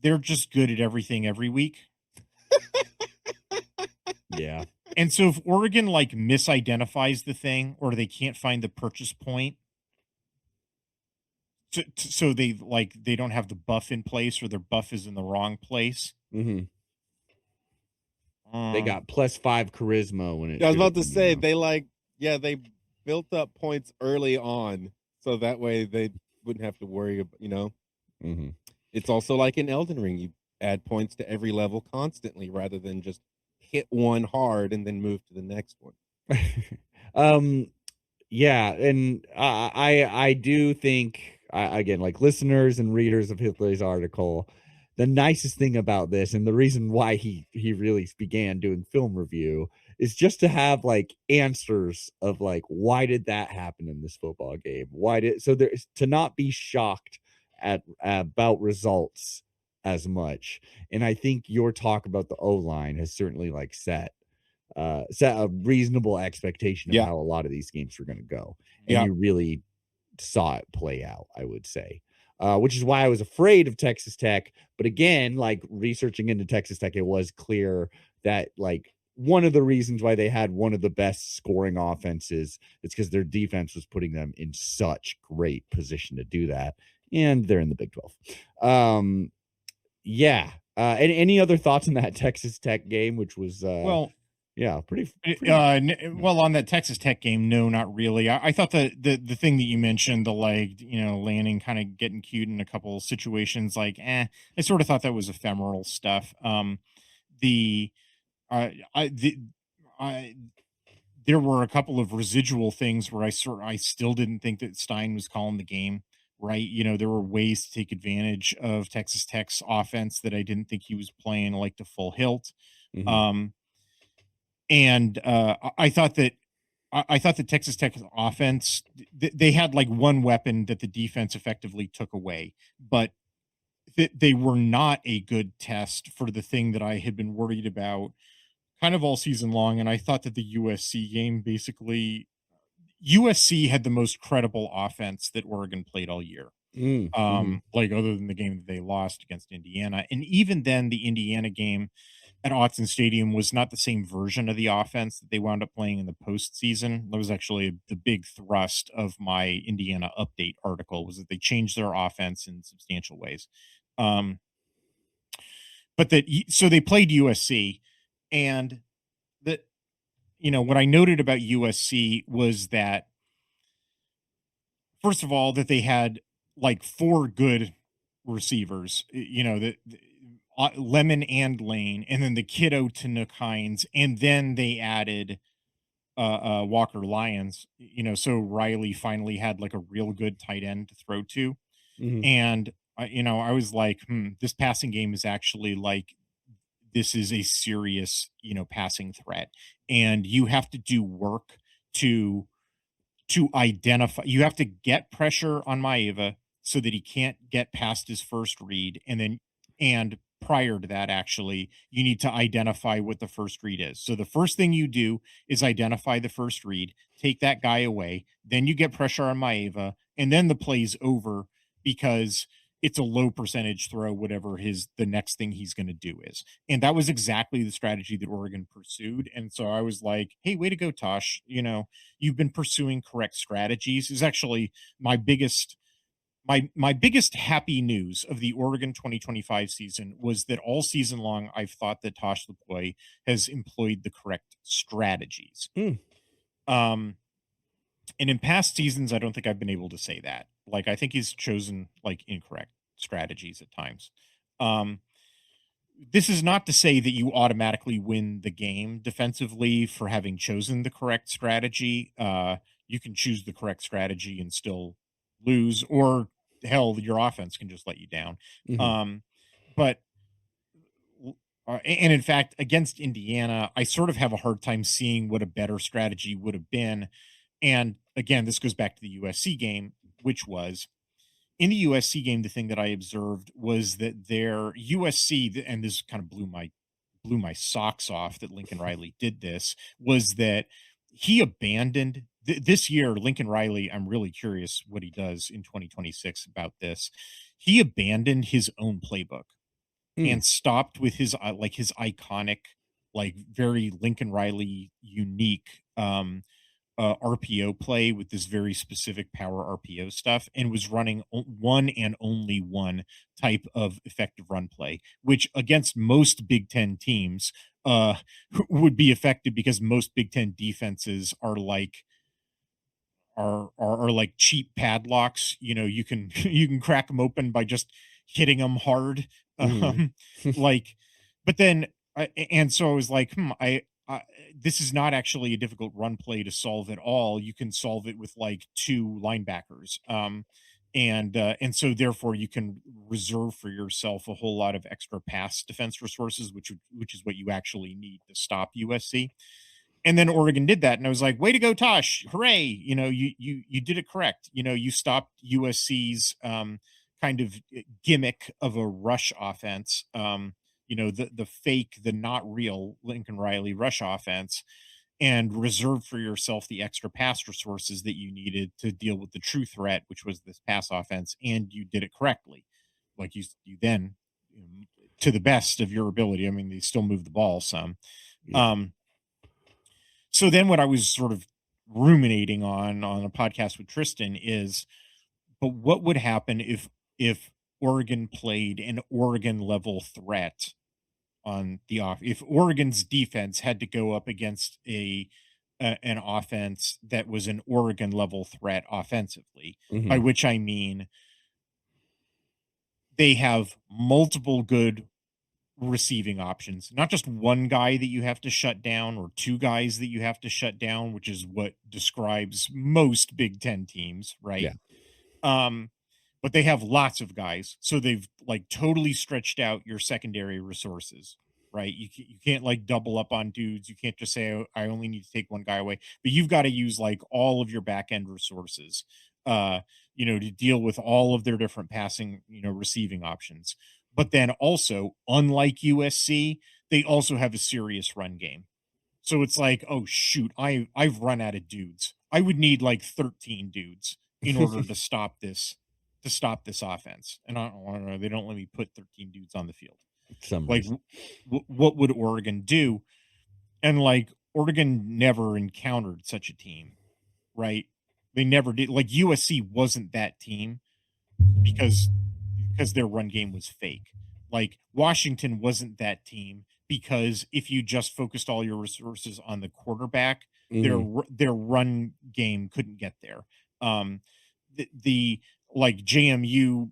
They're just good at everything every week. Yeah. And so if Oregon like misidentifies the thing or they can't find the purchase point, so they don't have the buff in place or their buff is in the wrong place. Mhm. They Uh, got +5 charisma when it I was should have about to been, say they built up points early on, so that way they wouldn't have to worry about. Mhm. It's also like in Elden Ring, you add points to every level constantly rather than just hit one hard and then move to the next one. Um, yeah, and I do think again, like listeners and readers of Hitler's article, the nicest thing about this, and the reason why he really began doing film review, is just to have like answers of like why did that happen in this football game? Why did so there's to not be shocked at about results as much. And I think your talk about the O line has certainly like set a reasonable expectation of Yeah, how a lot of these games were going to go. And yeah, you really saw it play out, I would say. Which is why I was afraid of Texas Tech. But again, like researching into Texas Tech, it was clear that like one of the reasons why they had one of the best scoring offenses is because their defense was putting them in such great position to do that. And they're in the Big 12. Yeah. Any other thoughts on that Texas Tech game, which was well, yeah, pretty well, on that Texas Tech game, no, not really. I thought the thing that you mentioned, the like, Lanning kind of getting cute in a couple of situations, like, I sort of thought that was ephemeral stuff. The I the I There were a couple of residual things where I still didn't think that Stein was calling the game right. There were ways to take advantage of Texas Tech's offense that I didn't think he was playing like to full hilt. Mhm. Um, and I thought that I thought the Texas Tech offense they had like one weapon that the defense effectively took away, but they were not a good test for the thing that I had been worried about kind of all season long. And I thought that the USC game basically USC had the most credible offense that Oregon played all year. Mhm. Like other than the game that they lost against Indiana. And even then the Indiana game at Autzen Stadium was not the same version of the offense that they wound up playing in the postseason. That was actually the big thrust of my Indiana update article was that they changed their offense in substantial ways. Um, but so they played USC, and that what I noted about USC was that first of all that they had like four good receivers. That Lemon and Lane, and then the kiddo to Nook Hines, and then they added Walker Lyons, so Riley finally had like a real good tight end to throw to. Mhm. And I was like, this passing game is actually like, this is a serious, passing threat, and you have to do work to identify. You have to get pressure on Maeva so that he can't get past his first read, and prior to that, actually, you need to identify what the first read is. So the first thing you do is identify the first read, take that guy away, then you get pressure on Maeva, and then the play's over because it's a low percentage throw, whatever the next thing he's going to do is. And that was exactly the strategy that Oregon pursued. And so I was like, hey, way to go, Tosh. You've been pursuing correct strategies. Is actually my biggest my biggest happy news of the Oregon 2025 season was that all season long I've thought that Tosh Lupoi has employed the correct strategies. Hmm. And in past seasons, I don't think I've been able to say that. Like, I think he's chosen like incorrect strategies at times. Um, this is not to say that you automatically win the game defensively for having chosen the correct strategy. You can choose the correct strategy and still lose, or hell, your offense can just let you down. Mhm. Um, but and in fact, against Indiana, I sort of have a hard time seeing what a better strategy would have been. And again, this goes back to the USC game, which was in the USC game. The thing that I observed was that their USC, and this kind of blew my socks off that Lincoln Riley did this, was that he abandoned this year. Lincoln Riley, I'm really curious what he does in 2026 about this. He abandoned his own playbook Hmm. and stopped with his like his iconic, like very Lincoln Riley unique RPO play with this very specific power RPO stuff, and was running one and only one type of effective run play, which against most Big Ten teams uh would be effective because most Big Ten defenses are like are like cheap padlocks. You can you can crack them open by just hitting them hard. Mhm. um like but then and so I was like, this is not actually a difficult run play to solve at all. You can solve it with like two linebackers. And so therefore you can reserve for yourself a whole lot of extra pass defense resources, which is what you actually need to stop USC. And then Oregon did that, and I was like, "Way to go, Tosh! Hooray! You did it correct. You stopped USC's kind of gimmick of a rush offense. The fake, the not real Lincoln Riley rush offense, and reserved for yourself the extra pass resources that you needed to deal with the true threat, which was this pass offense, and you did it correctly. Like you then, to the best of your ability. I mean, they still moved the ball some." Yeah. Um, so then what I was sort of ruminating on a podcast with Tristan is, but what would happen if Oregon played an Oregon level threat on the off if Oregon's defense had to go up against an offense that was an Oregon level threat offensively, by Mhm. which I mean they have multiple good receiving options, not just one guy that you have to shut down or two guys that you have to shut down, which is what describes most Big Ten teams, right? Yeah. Um, but they have lots of guys, so they've like totally stretched out your secondary resources, right? You can't like double up on dudes. You can't just say, "Oh, I only need to take one guy away," but you've got to use like all of your back end resources, uh, to deal with all of their different passing, receiving options. But then also, unlike USC, they also have a serious run game. So it's like, oh shoot, I've run out of dudes. I would need like 13 dudes in order to stop this offense. And I don't know, they don't let me put 13 dudes on the field. Some Like reason. what would Oregon do? And like Oregon never encountered such a team, right? They never did. Like USC wasn't that team because their run game was fake. Like Washington wasn't that team because if you just focused all your resources on the quarterback, Mhm. their run game couldn't get there. The like JMU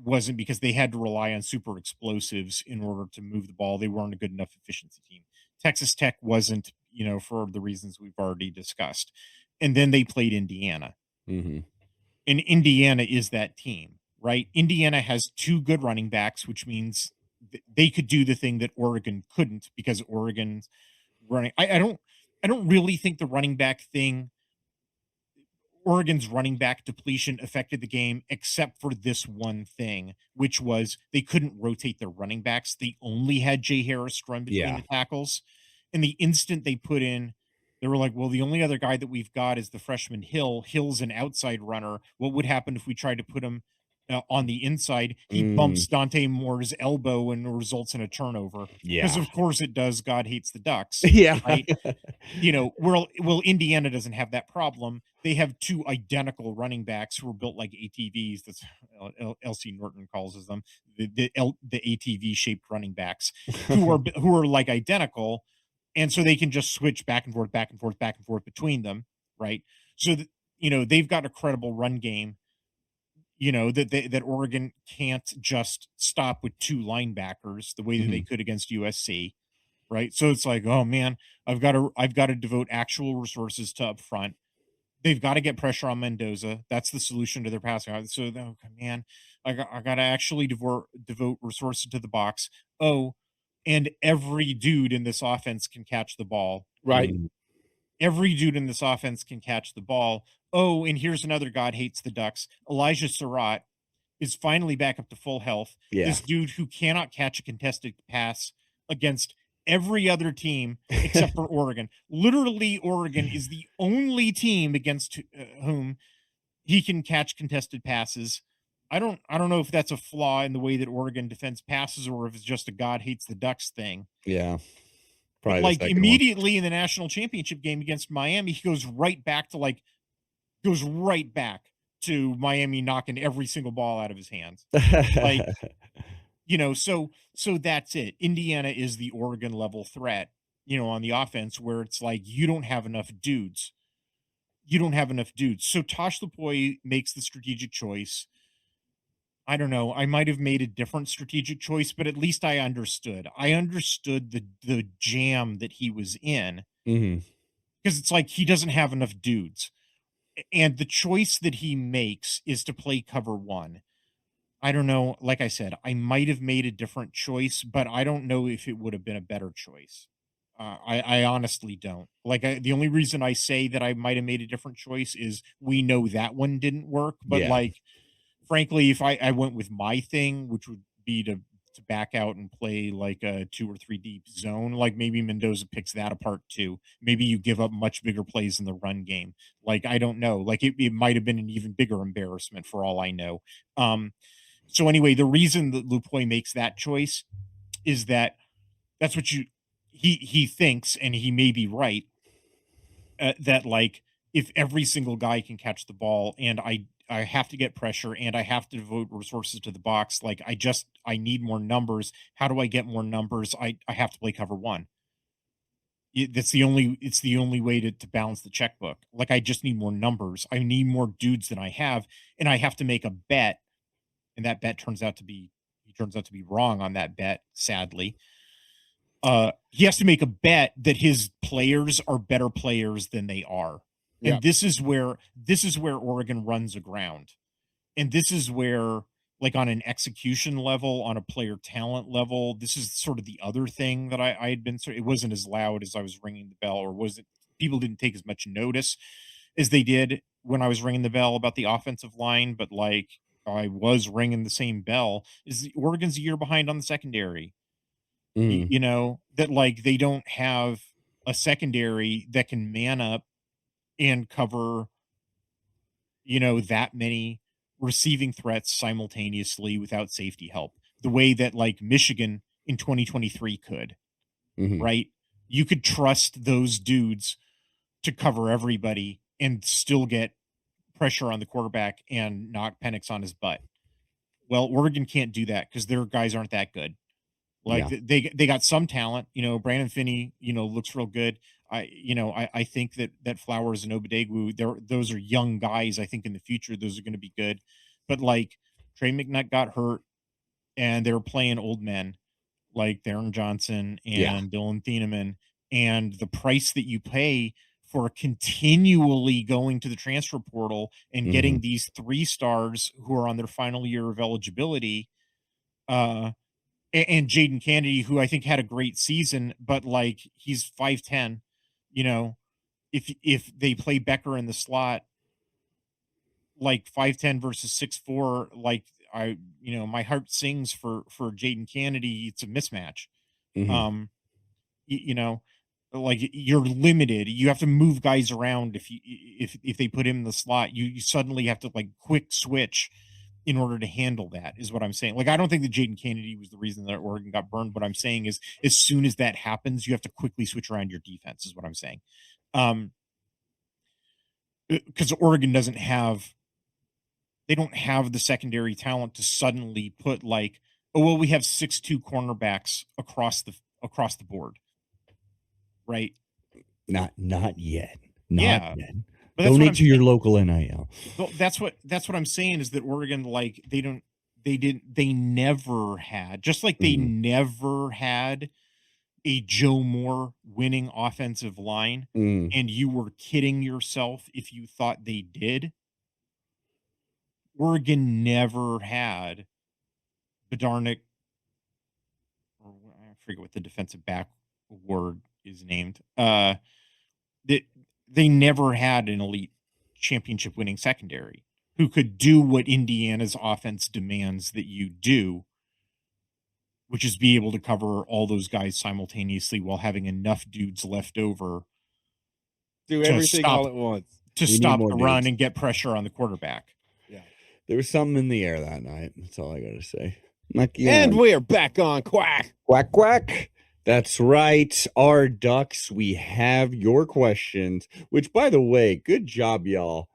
wasn't, because they had to rely on super explosives in order to move the ball. They weren't a good enough efficiency team. Texas Tech wasn't, for the reasons we've already discussed. And then they played Indiana. Mm-hmm. And Indiana is that team, right? Indiana has two good running backs, which means they could do the thing that Oregon couldn't, because Oregon's running. I don't really think the running back thing, Oregon's running back depletion affected the game, except for this one thing, which was they couldn't rotate their running backs. They only had Jay Harris run between Yeah. the tackles. And the instant they put in, they were like, well, the only other guy that we've got is the freshman Hill. Hill's an outside runner. What would happen if we tried to put him on the inside? He Mm, bumps Dante Moore's elbow and results in a turnover. Because, yeah. of course, it does. God hates the Ducks, Yeah. right? Well, Indiana doesn't have that problem. They have two identical running backs who are built like ATVs. That's LC Norton calls them the ATV shaped running backs who are like identical, and so they can just switch back and forth, back and forth, back and forth between them, right? So that they've got a credible run game. That Oregon can't just stop with two linebackers the way that they Mhm. could against USC, right? So it's like, oh man, I've got to devote actual resources to up front. They've got to get pressure on Mendoza. That's the solution to their passing. So, okay, man, I got to actually devote resources to the box. Oh, and every dude in this offense can catch the ball. Right. Mm, Every dude in this offense can catch the ball. Oh, and here's another God hates the Ducks. Elijah Surratt is finally back up to full health. yeah. This dude who cannot catch a contested pass against every other team except for Oregon. Literally, Oregon is the only team against whom he can catch contested passes. I don't know if that's a flaw in the way that Oregon defends passes, or if it's just a God hates the Ducks thing. Yeah. But Probably the like second one. immediately in the national championship game against Miami, he goes right back to Miami knocking every single ball out of his hands. Like, so that's it. Indiana is the Oregon level threat, on the offense, where it's like you don't have enough dudes. You don't have enough dudes. So Tosh Lupoi makes the strategic choice. I don't know. I might have made a different strategic choice, but at least I understood. I understood the jam that he was in, Mhm. because it's like he doesn't have enough dudes. And the choice that he makes is to play cover one. I don't know. Like I said, I might have made a different choice, but I don't know if it would have been a better choice. I honestly don't. The only reason I say that I might have made a different choice is we know that one didn't work. But Yeah. frankly, if I went with my thing, which would be to back out and play like a 2 or 3 deep zone, like maybe Mendoza picks that apart too. Maybe you give up much bigger plays in the run game. Like, I don't know. Like, it might have been an even bigger embarrassment for all I know. So anyway, the reason that Lupoi makes that choice is that that's what he thinks, and he may be right, that like if every single guy can catch the ball, and I have to get pressure, and I have to devote resources to the box, like I need more numbers. How do I get more numbers? I have to play cover one. It's the only way to balance the checkbook. Like, I just need more numbers. I need more dudes than I have, and I have to make a bet, and that bet he turns out to be wrong on that bet, sadly. He has to make a bet that his players are better players than they are. Yeah. And this is where Oregon runs aground. And this is where, like, on an execution level, on a player talent level, this is sort of the other thing that I had been, it wasn't as loud as I was ringing the bell, or was it, people didn't take as much notice as they did when I was ringing the bell about the offensive line, but like, I was ringing the same bell, is Oregon's a year behind on the secondary. Mhm. That, like, they don't have a secondary that can man up and cover, that many receiving threats simultaneously without safety help, the way that like Michigan in 2023 could, Mhm. right? You could trust those dudes to cover everybody and still get pressure on the quarterback and knock Penix on his butt. Well, Oregon can't do that because their guys aren't that good. Like, Yeah. they got some talent. Brandon Finney, looks real good. I think that Flowers and Obadegu, those are young guys. I think in the future those are going to be good. but like Trey McNutt got hurt, and they were playing old men like Darren Johnson Yeah. and Dylan Thieneman, and the price that you pay for continually going to the transfer portal and Mhm. getting these 3 stars who are on their final year of eligibility, uh, and Jaden Kennedy, who I think had a great season, but like he's 5'10", you know, if they play Becker in the slot, like 5'10" versus 6'4", like my heart sings for Jaden Kennedy. It's a mismatch. Mhm. Um, you know, like you're limited. You have to move guys around if they put him in the slot. You suddenly have to like quick switch in order to handle that. Is what I'm saying. Like I don't think that Jaden Kennedy was the reason that Oregon got burned. What I'm saying is, as soon as that happens, you have to quickly switch around your defense. Is what I'm saying. Um, because Oregon doesn't have they don't have the secondary talent to suddenly put like, oh well, we have 6'2" cornerbacks across the board, right? Not yet. Not Yeah, yet. but that's what Donate I'm to your saying. local NIL. Well, that's what I'm saying is that Oregon, like, they never had, just like they Mhm. never had a Joe Moore winning offensive line, Mm. and you were kidding yourself if you thought they did. Oregon never had Bedarnik, or I forget what the defensive back word is named. That they never had an elite championship winning secondary who could do what Indiana's offense demands that you do, which is be able to cover all those guys simultaneously while having enough dudes left over Do to everything stop all at once. We need the more run dudes. and get pressure on the quarterback. Yeah. There was something in the air that night. That's all I gotta say. And Again. we are back on Quack. Quack quack. That's right. Our ducks, we have your questions, which by the way, good job, y'all.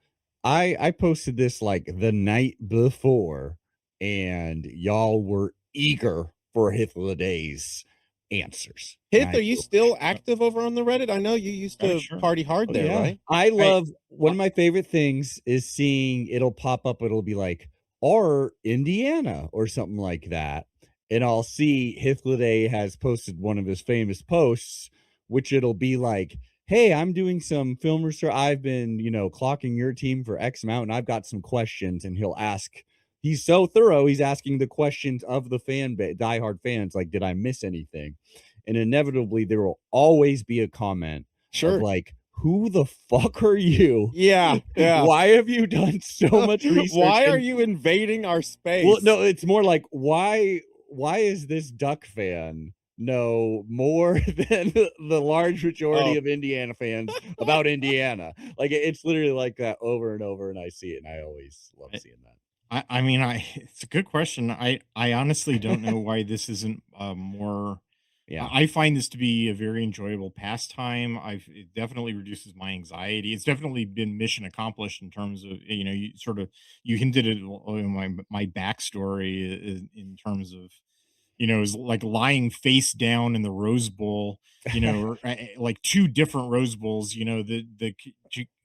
I posted this like the night before, and y'all were eager for Hythloday's answers. And Hith, I are you still active over on the Reddit? I know you used Oh, to sure. party hard Oh there, yeah. right? I I love one of my favorite things is seeing it'll pop up, it'll be like or Indiana or something like that. And I'll see Hythloday has posted one of his famous posts, which it'll be like, hey, I'm doing some film research. I've been, clocking your team for X amount, and I've got some questions, and he'll ask. He's so thorough, he's asking the questions of the fan base, diehard fans, like, did I miss anything? And inevitably there will always be a comment of Sure. like, who the fuck are you? Yeah, yeah. Why have you done so much research? Why are And you invading our well, space? no, it's more like why is this Duck fan know more than the large majority Oh, of Indiana fans about Indiana? Like it's literally like that over and over, and I see it, and I always love seeing that. I mean, it's a good question. I honestly don't know why this isn't more. Yeah. I find this to be a very enjoyable pastime. It definitely reduces my anxiety. It's definitely been mission accomplished in terms of you hinted at my backstory in terms of is like lying face down in the Rose Bowl, or like two different Rose Bowls,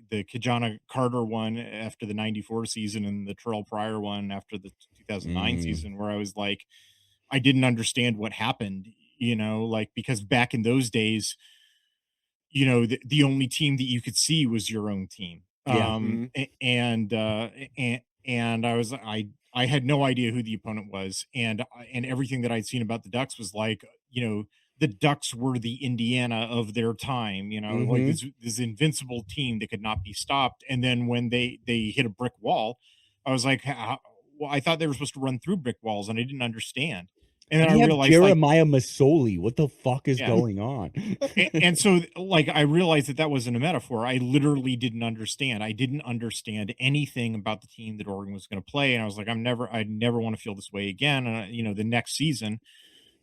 the Kajana Carter one after the 94 season and the Terrell Pryor one after the 2009 Mm, season, where I was like, I didn't understand what happened, like because back in those days, the only team that you could see was your own team. yeah. mhm. And I had no idea who the opponent was, and everything that I'd seen about the Ducks was like, the Ducks were the Indiana of their time, like Mhm. this invincible team that could not be stopped. And then when they hit a brick wall, I was like, well, I thought they were supposed to run through brick walls, and I didn't understand. And then And I you have realized, like, Jeremiah Masoli. What the fuck is yeah, going on? and so like I realized that wasn't a metaphor. I literally didn't understand. I didn't understand anything about the team that Oregon was going to play, and I was like, I never want to feel this way again. And the next season,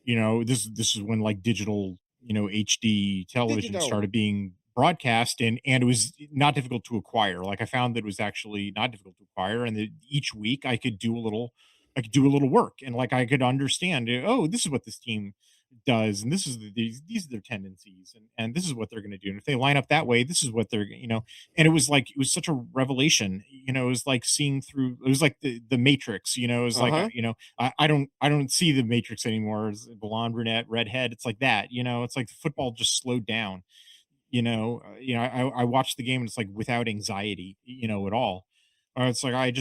this is when like digital, HD television Digital. started being broadcast, and it was not difficult to acquire. Like I found that it was actually not difficult to acquire, and that each week I could do a little work, and like I could understand, oh, this is what this team does, and this is these are their tendencies, and this is what they're going to do, and if they line up that way, this is what they're. And it was like it was such a revelation, you know, it was like seeing through. It was like the Matrix. You know, it was like Uh-huh. you know, I don't see the Matrix anymore. It's blonde, brunette, redhead. It's like that. You know, it's like football just slowed down. I watched the game and it's like without anxiety, you know, at all. Or it's like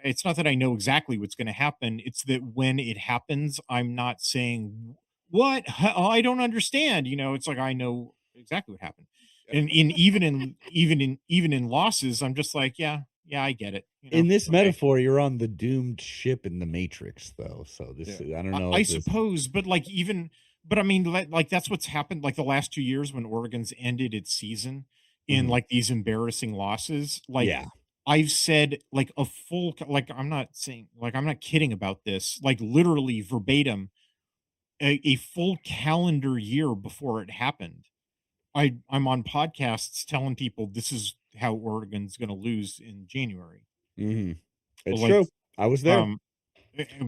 it's not that I know exactly what's going to happen. It's that when it happens, I'm not saying what I don't understand. You know, it's like I know exactly what happened, and even in losses, I'm just like, yeah, yeah, I get it. You In know, this okay. metaphor, you're on the doomed ship in the Matrix, though. So this, Yeah. I don't know I if this. suppose, but but I mean, like that's what's happened. Like the last 2 years when Oregon's ended its season in Mhm. like these embarrassing losses. Like Yeah. I've said, like a full, like I'm not saying, like I'm not kidding about this. Like literally verbatim, a full calendar year before it happened. I'm on podcasts telling people this is how Oregon's going to lose in January. Mhm. It's Like, true. I was there. um,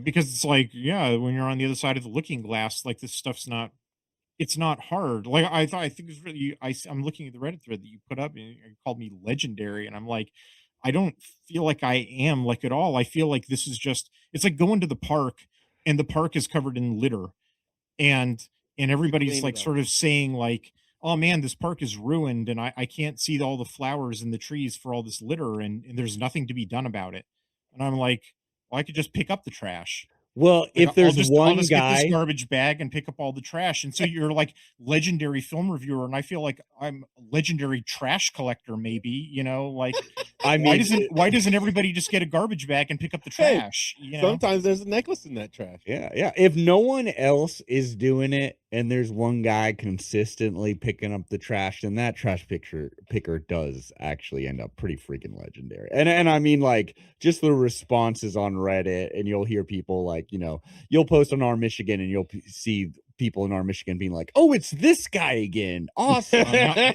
because it's like, yeah, when you're on the other side of the looking glass, like this stuff's not it's not hard. Like I think it's really I'm looking at the Reddit thread that you put up and you called me legendary and I'm like I don't feel like I am like at all. I feel like this is just it's like going to the park and the park is covered in litter and You everybody's cleaned it like up. sort of saying like, oh man, this park is ruined and I can't see all the flowers and the trees for all this litter and there's nothing to be done about it. And I'm like, well, I could just pick up the trash. Well, Like, if I'll there's just I'll one just get this guy, garbage bag and pick up all the trash, and so you're, like, legendary film reviewer, and I feel like I'm a legendary trash collector maybe, you know, like, I mean, why doesn't everybody just get a garbage bag and pick up the Hey, trash, you know? sometimes there's a necklace in that trash. yeah, yeah. If no one else is doing it and there's one guy consistently picking up the trash, then that trash picker does actually end up pretty freaking legendary. And I mean like just the responses on Reddit and you'll hear people like, you'll post on our Michigan and you'll see people in our Michigan being like, "Oh, it's this guy again. Awesome."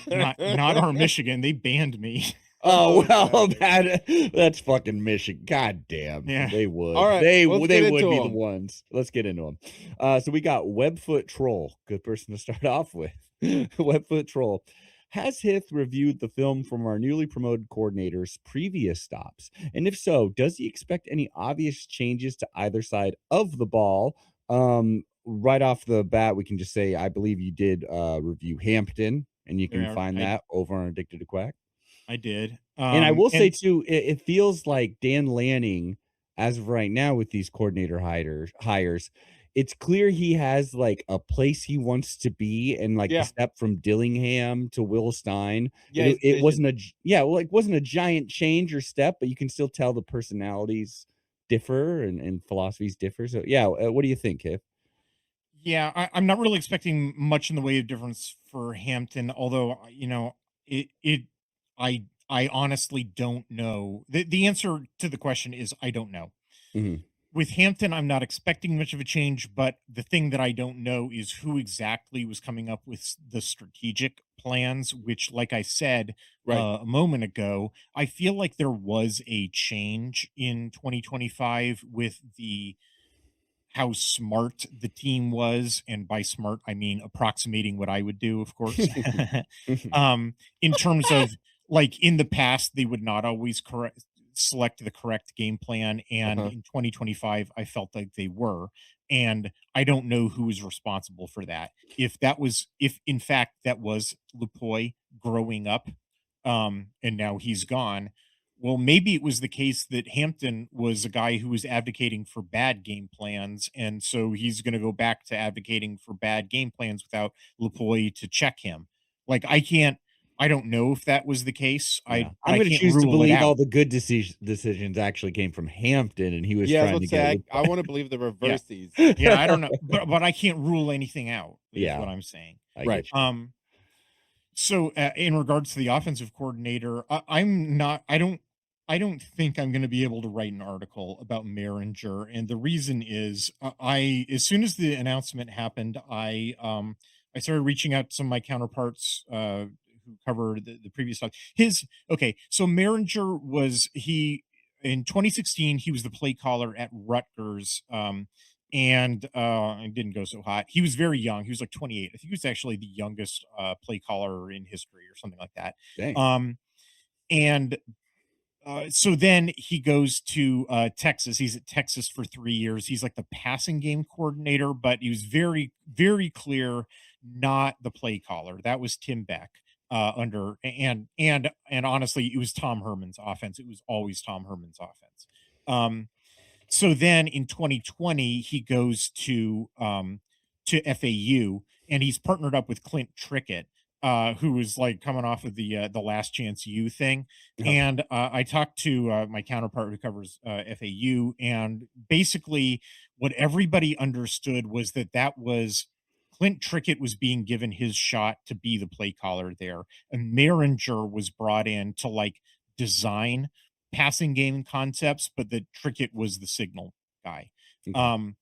Not our Michigan, they banned me. Oh, Oh, well, dang. that's fucking Michigan. God damn. Yeah. They would. All right, let's They get would into be the them. ones. Let's get into them. So we got Webfoot Troll. Good person to start off with. Webfoot Troll. Has Hith reviewed the film from our newly promoted coordinator's previous stops? And if so, does he expect any obvious changes to either side of the ball? Right off the bat, we can just say I believe you did review Hampton, and you can Yeah, find that over on Addicted to Quack. I did. And I will say And too, it feels like Dan Lanning, as of right now with these coordinator hires, it's clear he has like a place he wants to be, and like the Yeah. step from Dillingham to Will Stein. Yeah, his It vision. wasn't yeah, well, it wasn't a giant change or step, but you can still tell the personalities differ and philosophies differ. So yeah, what do you think, Kip? yeah, I'm not really expecting much in the way of difference for Hampton, although it I honestly don't know. The answer to the question is I don't know. Mhm. With Hampton, I'm not expecting much of a change, but the thing that I don't know is who exactly was coming up with the strategic plans, which, like I said Right. a moment ago, I feel like there was a change in 2025 with the how smart the team was, and by smart I mean approximating what I would do, of course. In terms of like in the past, they would not always correct select the correct game plan, and Uh-huh. in 2025, I felt like they were, and I don't know who is responsible for that. If in fact that was Lupoy growing up, and now he's gone, well, maybe it was the case that Hampton was a guy who was advocating for bad game plans, and so he's going to go back to advocating for bad game plans without Lupoy to check him. Like I don't know if that was the case. Yeah. But I'm I gonna can't choose to rule it believe all out. the good decisions actually came from Hampton, and he was Yeah, I was trying about to to get say I want to believe the Yeah, reversies. yeah, I don't know, but I can't rule anything out. Is Yeah, what I'm saying. I Right. get you. So in regards to the offensive coordinator, I don't think I'm going to be able to write an article about Maringer, and the reason is I as soon as the announcement happened, I started reaching out to some of my counterparts who cover the previous talk. His okay, so Maringer was he in 2016 he was the play caller at Rutgers. And it didn't go so hot. He was very young. He was like 28. I think he was actually the youngest play caller in history or something like that. Dang. Um, and So then he goes to Texas. He's at Texas for 3 years. He's like the passing game coordinator, but he was very, very clear not the play caller. That was Tim Beck under and honestly, it was Tom Herman's offense. It was always Tom Herman's offense. So then in 2020, he goes to FAU, and he's partnered up with Clint Trickett, who was like coming off of the Last Chance U thing. Oh. And I talked to my counterpart who covers FAU, and basically what everybody understood was that was Clint Trickett was being given his shot to be the play caller there, and Maringer was brought in to like design passing game concepts, but that Trickett was the signal guy. Okay.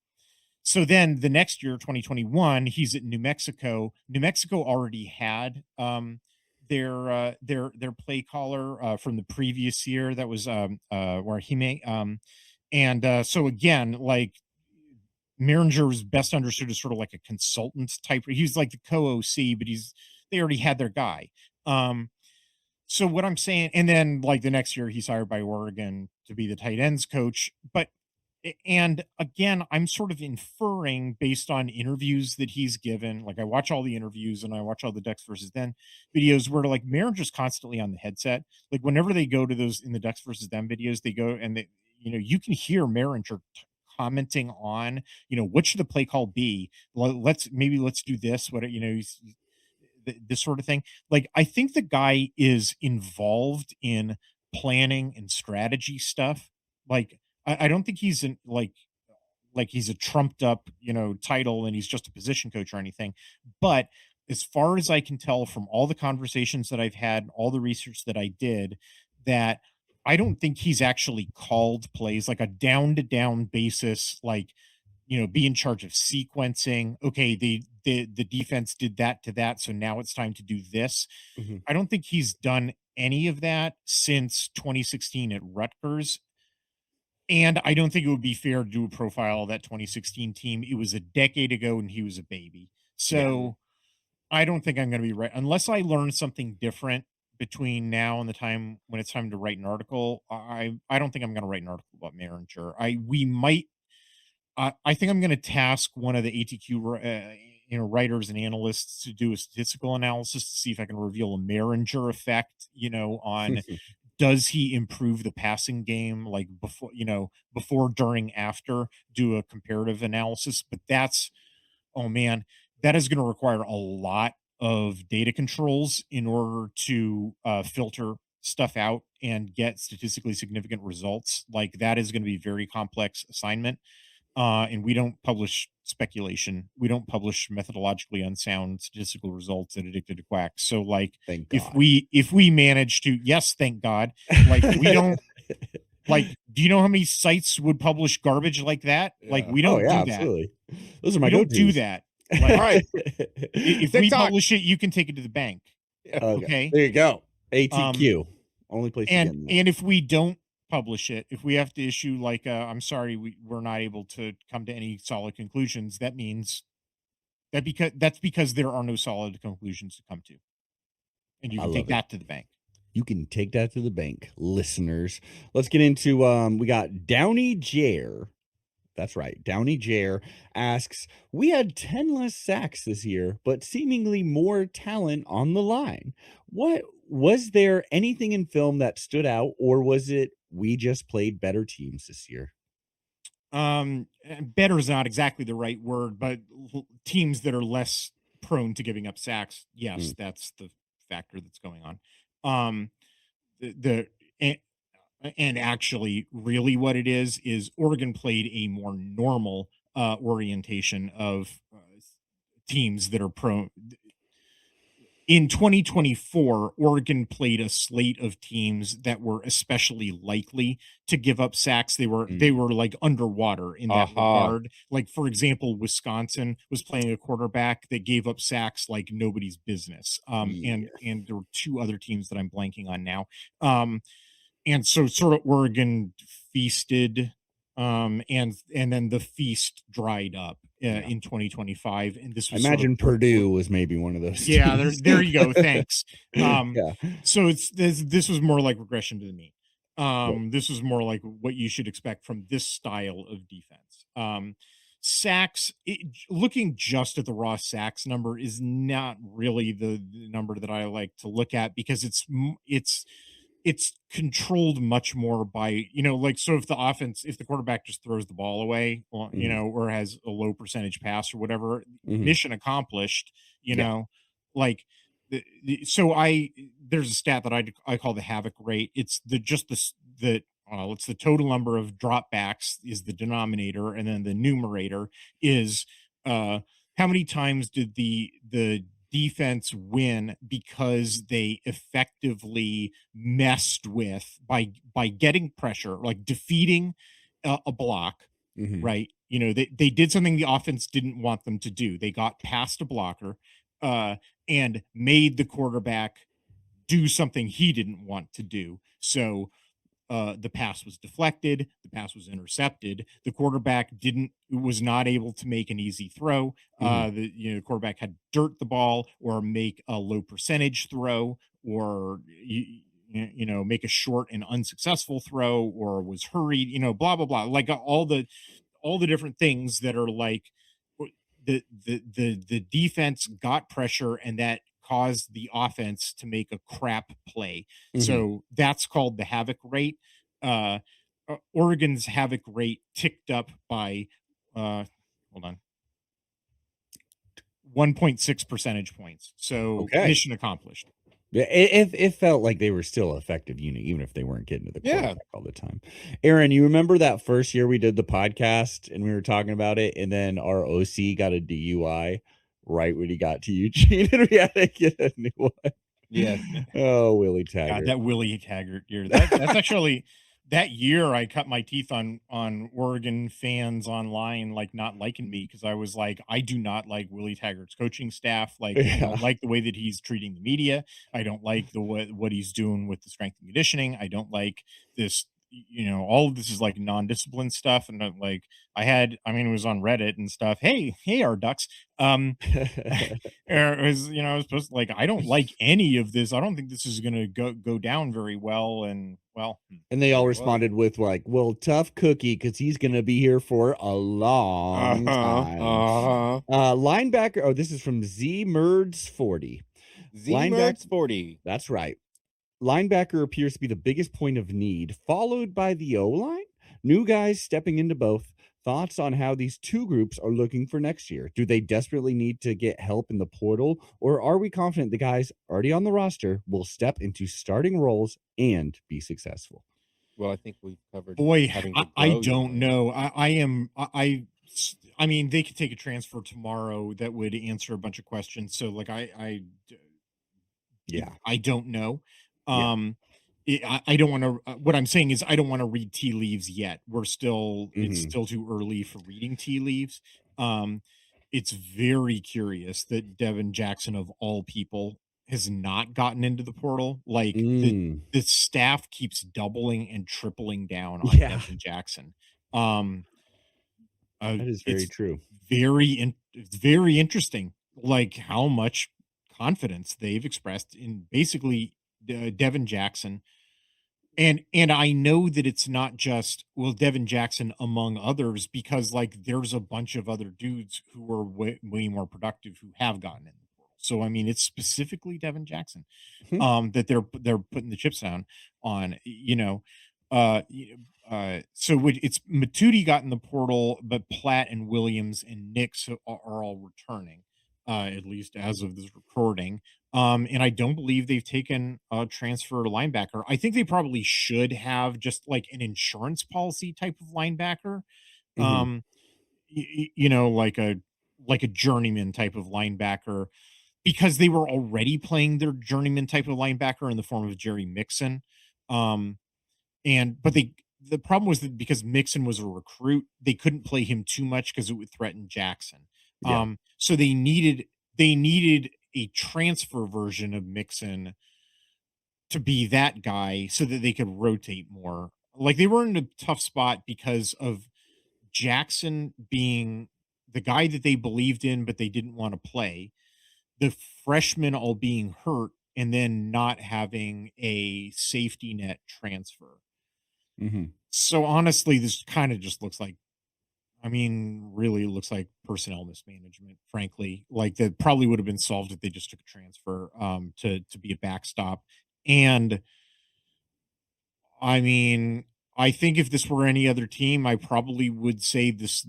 So then the next year, 2021, he's at New Mexico. New Mexico already had their play caller from the previous year. That was where he made and so again, like Maringer was best understood as sort of like a consultant type. He was like the co-OC, but they already had their guy. So what I'm saying, and then like the next year he's hired by Oregon to be the tight ends coach. And again, I'm sort of inferring based on interviews that he's given. Like I watch all the interviews and I watch all the Ducks versus Them videos where like Maringer's constantly on the headset. Like whenever they go to those in the Ducks versus Them videos, they go and you can hear Maringer commenting on, what should the play call be? Let's do this. This sort of thing. Like, I think the guy is involved in planning and strategy stuff. Like, I don't think he's like he's a trumped up, title and he's just a position coach or anything. But as far as I can tell from all the conversations that I've had, all the research that I did, that I don't think he's actually called plays like a down to down basis, like be in charge of sequencing. Okay, the defense did that to that, so now it's time to do this. Mm-hmm. I don't think he's done any of that since 2016 at Rutgers. And I don't think it would be fair to do a profile of that 2016 team. It was a decade ago and he was a baby. So I don't think I'm going to be right unless I learn something different between now and the time when it's time to write an article. I don't think I'm going to write an article about Maringer. We might I think I'm going to task one of the ATQ writers and analysts to do a statistical analysis to see if I can reveal a Maringer effect, on does he improve the passing game like before, during, after, do a comparative analysis. But oh man, that is going to require a lot of data controls in order to filter stuff out and get statistically significant results. Like that is going to be a very complex assignment. And we don't publish speculation. We don't publish methodologically unsound statistical results at Addicted to Quack. So like if we manage to, yes, thank God, like we don't like, do you know how many sites would publish garbage like that? Yeah. Like we don't do that. Absolutely. Those are my don't do that. Like, all right. If we publish it, you can take it to the bank. Okay. There you go. ATQ. Only place. And if we don't publish it, if we have to issue like I'm sorry, we're not able to come to any solid conclusions, that means that's because there are no solid conclusions to come to, and you can take that to the bank. You can take that to the bank, listeners. Let's get into we got Downey Jare. That's right. Downey Jare asks, we had 10 less sacks this year, but seemingly more talent on the line. Was there anything in film that stood out, or was it we just played better teams this year? Better is not exactly the right word, but teams that are less prone to giving up sacks. Yes, that's the factor that's going on. And actually, really what it is Oregon played a more normal orientation of teams that are prone. In 2024, Oregon played a slate of teams that were especially likely to give up sacks. They were like underwater in that regard. Like, for example, Wisconsin was playing a quarterback that gave up sacks like nobody's business. And there were two other teams that I'm blanking on now. And so sort of Oregon feasted, and then the feast dried up in 2025. And this was, I imagine, Purdue was maybe one of those. Yeah, there you go. Thanks. So this was more like regression to the mean. Right. This is more like what you should expect from this style of defense. Sacks, looking just at the raw sacks number is not really the number that I like to look at, because it's controlled much more by, like, so if the quarterback just throws the ball away, or, Mhm. or has a low percentage pass or whatever, Mhm. mission accomplished, Yeah. like, so there's a stat that I call the havoc rate. It's the just the s- the it's the total number of dropbacks is the denominator, and then the numerator is uh how many times did the defense win because they effectively messed with, by getting pressure, like defeating a block, Mhm. right? They did something the offense didn't want them to do. They got past a blocker, uh and made the quarterback do something he didn't want to do. So the pass was deflected, the pass was intercepted, the quarterback didn't was not able to make an easy throw. Mhm. The quarterback had to dirt the ball, or make a low percentage throw, or make a short and unsuccessful throw, or was hurried, blah blah blah, like all the different things that are like, the defense got pressure, and that caused the offense to make a crap play. Mhm. So that's called the havoc rate. uh Oregon's havoc rate ticked up by, hold on, 1.6 percentage points, so Okay. mission accomplished. Yeah, it felt like they were still an effective unit, even if they weren't getting to the Yeah. quarterback all the time. Aaron, you remember that first year we did the podcast and we were talking about it, and then our OC got a DUI right when he got to Eugene, and we had to get a new one. Yes. Oh, Willie God, Taggart. that Willie Taggart year. That's actually that year I cut my teeth on Oregon fans online, like, not liking me, because I was like, I do not like Willie Taggart's coaching staff. Like, I Yeah. don't like the way that he's treating the media. I don't like the way what he's doing with the strength and conditioning. I don't like this. All of this is like non-discipline stuff, and I mean, it was on Reddit and stuff. Hey, our ducks. Um, I was supposed to, like, I don't like any of this. I don't think this is gonna go down very well. And well, And they all There it was. responded with like, "Well, tough cookie, because he's gonna be here for a long Uh-huh. time." Uh-huh. Linebacker. Oh, this is from Z Merds 40. Linebacker. Z-Merds 40. That's right. Linebacker appears to be the biggest point of need, followed by the O line. New guys stepping into both. Thoughts on how these two groups are looking for next year? Do they desperately need to get help in the portal, or are we confident the guys already on the roster will step into starting roles and be successful? Well, I think we've covered boy, having to I grow your don't man. know. I am I mean, they could take a transfer tomorrow that would answer a bunch of questions. So, like, Yeah. I don't know. Yeah. Um, I don't want to. What I'm saying is, I don't want to read tea leaves yet. It's Hmm. still too early for reading tea leaves. Um, it's very curious that Devin Jackson, of all people, has not gotten into the portal. Like, Mm. the staff keeps doubling and tripling down on Yeah. Devin Jackson. Um, That is very it's true. it's very interesting, like, how much confidence they've expressed in basically Devin Jackson. And I know that it's not just, well, Devin Jackson among others, because, like, there's a bunch of other dudes who are way more productive who have gotten in the portal. So I mean, it's specifically Devin Jackson Mhm. that they're putting the chips down on, so it's Matudi got in the portal, but Platt and Williams and Nix are all returning, at least as of this recording. And I don't believe they've taken a transfer linebacker. I think they probably should have just like an insurance policy type of linebacker. Mhm. Um, like a journeyman type of linebacker, because they were already playing their journeyman type of linebacker in the form of Jerry Mixon. Um, but the problem was that because Mixon was a recruit, they couldn't play him too much because it would threaten Jackson. Yeah. So they needed a transfer version of Mixon to be that guy so that they could rotate more. Like, they were in a tough spot because of Jackson being the guy that they believed in, but they didn't want to play, the freshmen all being hurt, and then not having a safety net transfer. So honestly, this kind of just looks like, really looks like personnel mismanagement, frankly. Like that probably would have been solved if they just took a transfer to be a backstop. And I mean, I think if this were any other team, I probably would say this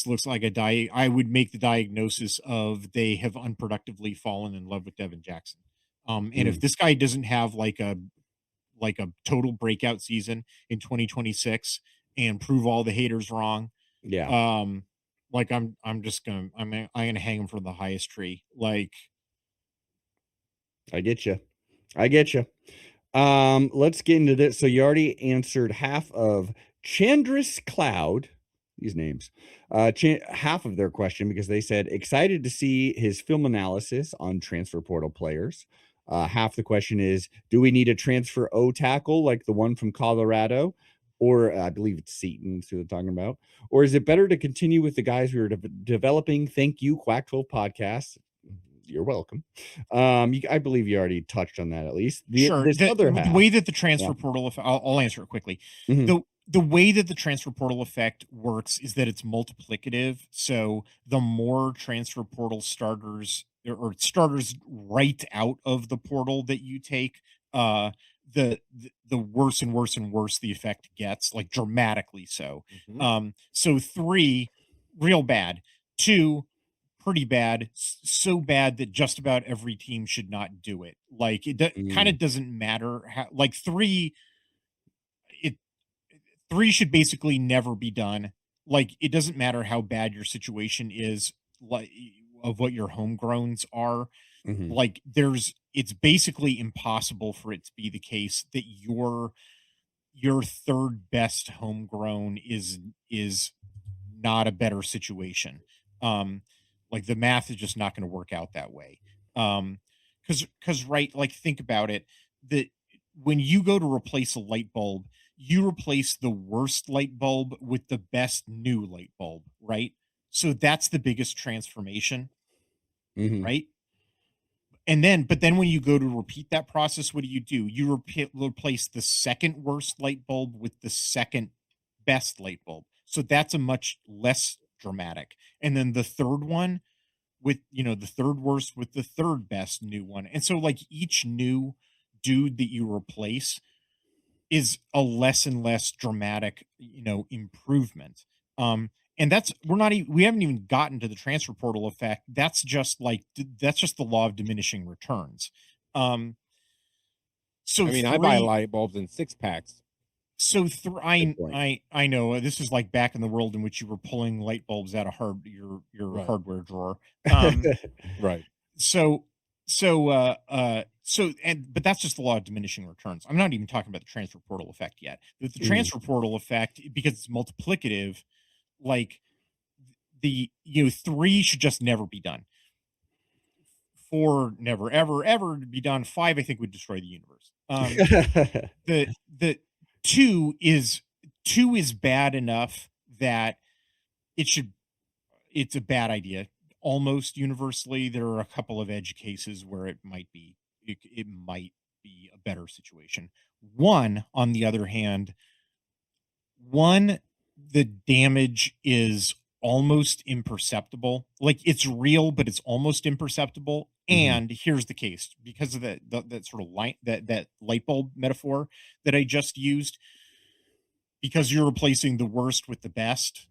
looks like I would make the diagnosis of they have unproductively fallen in love with Devin Jackson. And if Mm. this guy doesn't have like a total breakout season in 2026 and prove all the haters wrong, Yeah, um, like I'm just gonna I'm gonna hang him from the highest tree. Like, I get you. I get you. Let's get into this. So you already answered half of Chandris Cloud, these names, half of their question because they said excited to see his film analysis on transfer portal players. Half the question is, do we need a transfer O tackle like the one from Colorado? Or I believe it's Seton, who they're talking about. Or is it better to continue with the guys we were developing? Thank you, Quack 12 Podcast. You're welcome. I believe you already touched on that at least. sure. This other The half. way that the Yeah. transfer portal, I'll answer it quickly. Mhm. The way that the transfer portal effect works is that it's multiplicative. So the more transfer portal starters or starters right out of the portal that you take, the worse and worse and worse the effect gets, like dramatically so. Mm-hmm. So 3, real bad. 2, pretty bad, so bad that just about every team should not do it. Like kind Mm. of doesn't matter how, like 3, it 3 should basically never be done. Like it doesn't matter how bad your situation is, like of what your homegrowns are. Mhm. Like it's basically impossible for it to be the case that your third best homegrown is not a better situation. Um, like the math is just not going to work out that way. Because right, like think about it, that when you go to replace a light bulb, you replace the worst light bulb with the best new light bulb, right? So that's the biggest transformation, Mhm. right? But then when you go to repeat that process, what do? You replace the second worst light bulb with the second best light bulb. So that's a much less dramatic. And then the third one with, the third worst with the third best new one. And so like each new dude that you replace is a less and less dramatic, improvement. And we haven't even gotten to the transfer portal effect. That's just the law of diminishing returns. Um, so I mean, I buy three, light bulbs in 6 packs. Good point. I know this is like back in the world in which you were pulling light bulbs out of your Right. hardware drawer. Um, Right. so but that's just the law of diminishing returns. I'm not even talking about the transfer portal effect yet. The Mhm. transfer portal effect, because it's multiplicative, like 3 should just never be done. 4 never ever ever to be done. 5 I think would destroy the universe. The 2 is bad enough that it should it's a bad idea almost universally. There are a couple of edge cases where it might be a better situation. 1, on the other hand, 1, the damage is almost imperceptible. Like it's real, but it's almost imperceptible. Mhm. And here's the case, because of that sort of light, that light bulb metaphor that I just used, because you're replacing the worst with the best.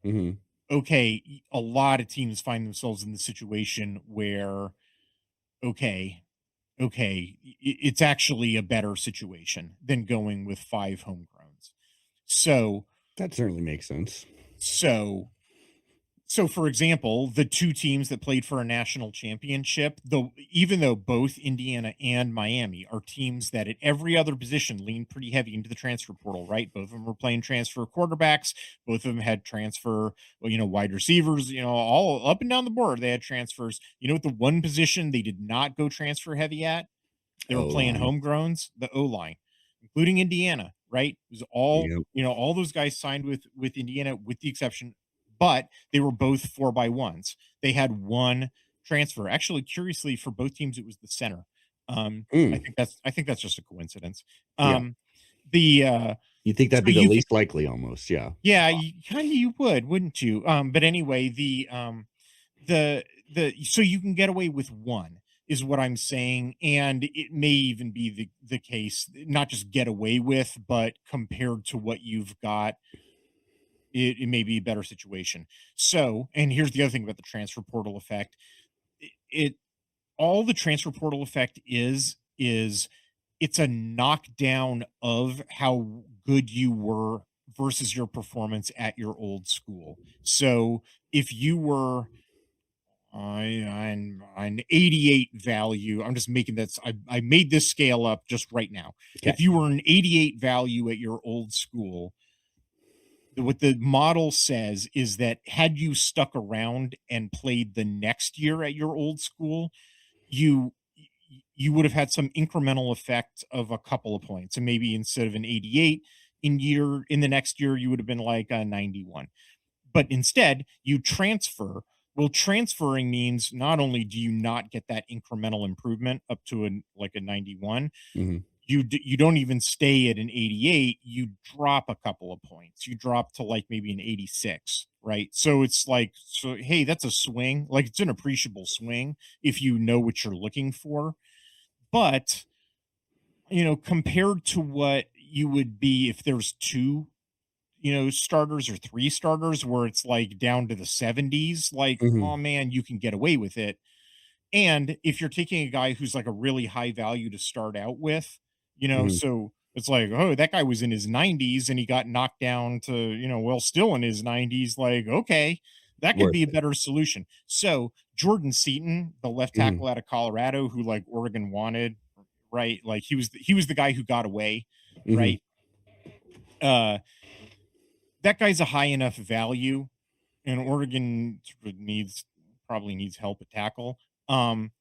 Mhm. Okay, a lot of teams find themselves in the situation where, okay, it's actually a better situation than going with 5 homegrowns. So, That certainly makes sense. so So, for example, the 2 teams that played for a national championship, though, even though both Indiana and Miami are teams that at every other position lean pretty heavy into the transfer portal, right? Both of them were playing transfer quarterbacks. Both of them had transfer, wide receivers, all up and down the board. They had transfers. You know what the one position they did not go transfer heavy at? They were playing O-line. homegrowns, the O line, including Indiana, right? It was all, Yep. all those guys signed with Indiana, with the exception, but they were both 4x1s. They had one transfer. Actually, curiously, for both teams, it was the center. Mm. I think that's just a coincidence. Yeah. Um, the You think that'd So be the you can, least likely almost, yeah. yeah, you kind of you would, wouldn't you? But anyway, so you can get away with one is what I'm saying, and it may even be the case, not just get away with, but compared to what you've got, it may be a better situation. So, and here's the other thing about the transfer portal effect. It all the transfer portal effect is it's a knockdown of how good you were versus your performance at your old school. So if you were an 88 value, I'm just making this, I made this scale up just right now. Okay. If you were an 88 value at your old school, what the model says is that had you stuck around and played the next year at your old school, you you would have had some incremental effect of a couple of points, and maybe instead of an 88 in the next year you would have been like a 91. But instead you transfer. Well, transferring means not only do you not get that incremental improvement up to like a 91, Mhm. you don't even stay at an 88, you drop a couple of points, you drop to like maybe an 86, right? So it's like, so hey, that's a swing, like it's an appreciable swing if you know what you're looking for. But compared to what you would be if there's two starters or three starters where it's like down to the 70s, like, oh Mhm. man, you can get away with it. And if you're taking a guy who's like a really high value to start out with, Mhm. so it's like, oh, that guy was in his 90s and he got knocked down to, well, still in his 90s. Like, okay, that could Worth be a it. better solution. So Jordan Seaton, the left Mhm. tackle out of Colorado, who like Oregon wanted, right? Like he was the guy who got away, Mhm. right? Uh, that guy's a high enough value, and Oregon needs probably needs help at tackle. Um,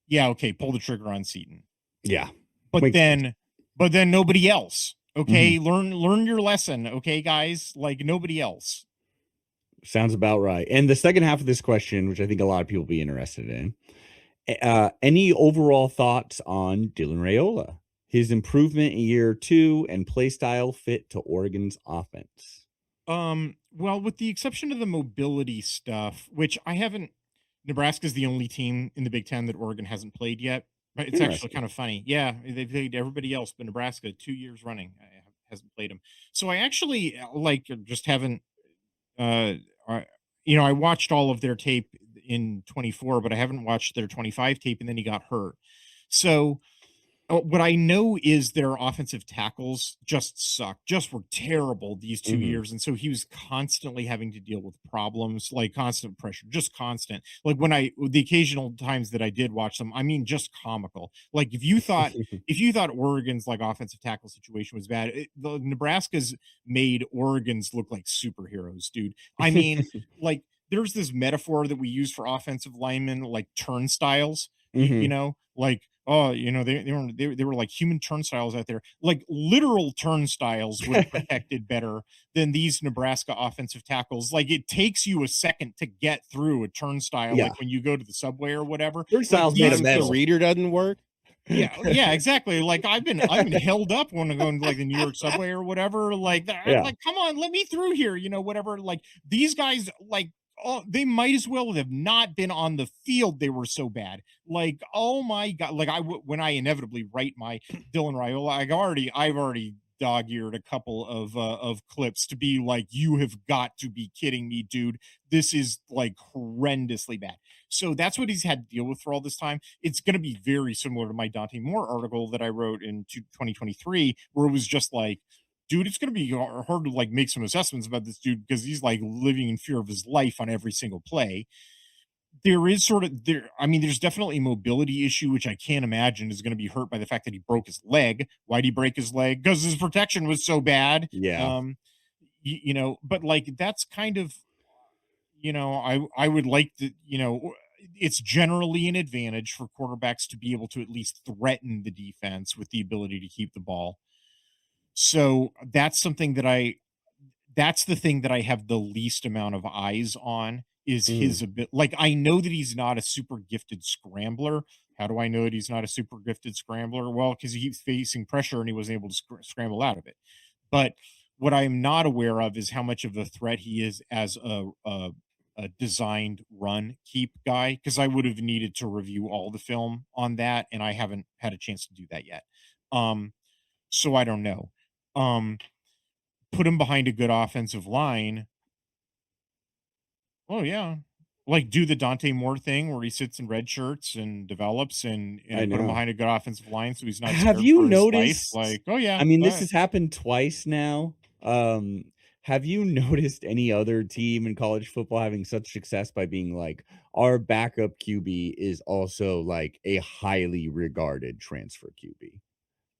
yeah, okay, pull the trigger on Seaton. Yeah. But Makes sense. then but then nobody else. Mhm. Okay, learn your lesson, okay, guys? Like nobody else. Sounds about right. And the second half of this question, which I think a lot of people will be interested in, any overall thoughts on Dylan Raiola, his improvement in year 2 and play style fit to Oregon's offense? Well, with the exception of the mobility stuff, which I haven't Nebraska's the only team in the Big Ten that Oregon hasn't played yet. But it's actually Interesting. kind of funny. Yeah, they've played everybody else, but Nebraska 2 years running hasn't played them. So I actually just haven't. Uh, I, I watched all of their tape in 24, but I haven't watched their 25 tape, and then he got hurt. So what I know is their offensive tackles just suck, just were terrible these two Mhm. years. And so he was constantly having to deal with problems, like constant pressure, just constant. Like the occasional times that I did watch them, I mean, just comical. Like if you thought Oregon's like offensive tackle situation was bad, the Nebraska's made Oregon's look like superheroes, dude. I mean, like there's this metaphor that we use for offensive linemen, like turnstiles, Mhm. like, oh, they were like human turnstiles out there. Like literal turnstiles would have protected better than these Nebraska offensive tackles. Like it takes you a second to get through a turnstile, Yeah. like when you go to the subway or whatever. Like Turnstile's made of these, Sometimes the metal. reader doesn't work. yeah, exactly. Like I've been held up when I'm going to like the New York subway or whatever. Like I'm Yeah. like, come on, let me through here, whatever. Like these guys, like, oh, they might as well have not been on the field. They were so bad. Like, oh my god. Like when I inevitably write my Dylan Raiola, I've already dog-eared a couple of clips to be like, you have got to be kidding me, dude. This is like horrendously bad. So that's what he's had to deal with for all this time. It's going to be very similar to my Dante Moore article that I wrote in 2023, where it was just like, dude, it's going to be hard to like make some assessments about this dude because he's like living in fear of his life on every single play. There is sort of there. I mean, there's definitely a mobility issue, which I can't imagine is going to be hurt by the fact that he broke his leg. Why did he break his leg? Because his protection was so bad. Yeah. Um, but like that's kind of I would like to, it's generally an advantage for quarterbacks to be able to at least threaten the defense with the ability to keep the ball. So that's the thing that I have the least amount of eyes on is Mhm. his ability. Like I know that he's not a super gifted scrambler. How do I know that he's not a super gifted scrambler? Well, because he keeps facing pressure and he wasn't able to scramble out of it. But what I'm not aware of is how much of a threat he is as a designed run keep guy, because I would have needed to review all the film on that, and I haven't had a chance to do that yet. Um, so I don't know. Um, put him behind a good offensive line. Oh yeah. Like do the Dante Moore thing where he sits in red shirts and develops I and put him know. behind a good offensive line so he's not Have scared you for his life. noticed, Like, oh yeah, I mean, this that has happened twice now. Have you noticed any other team in college football having such success by being like, our backup QB is also like a highly regarded transfer QB,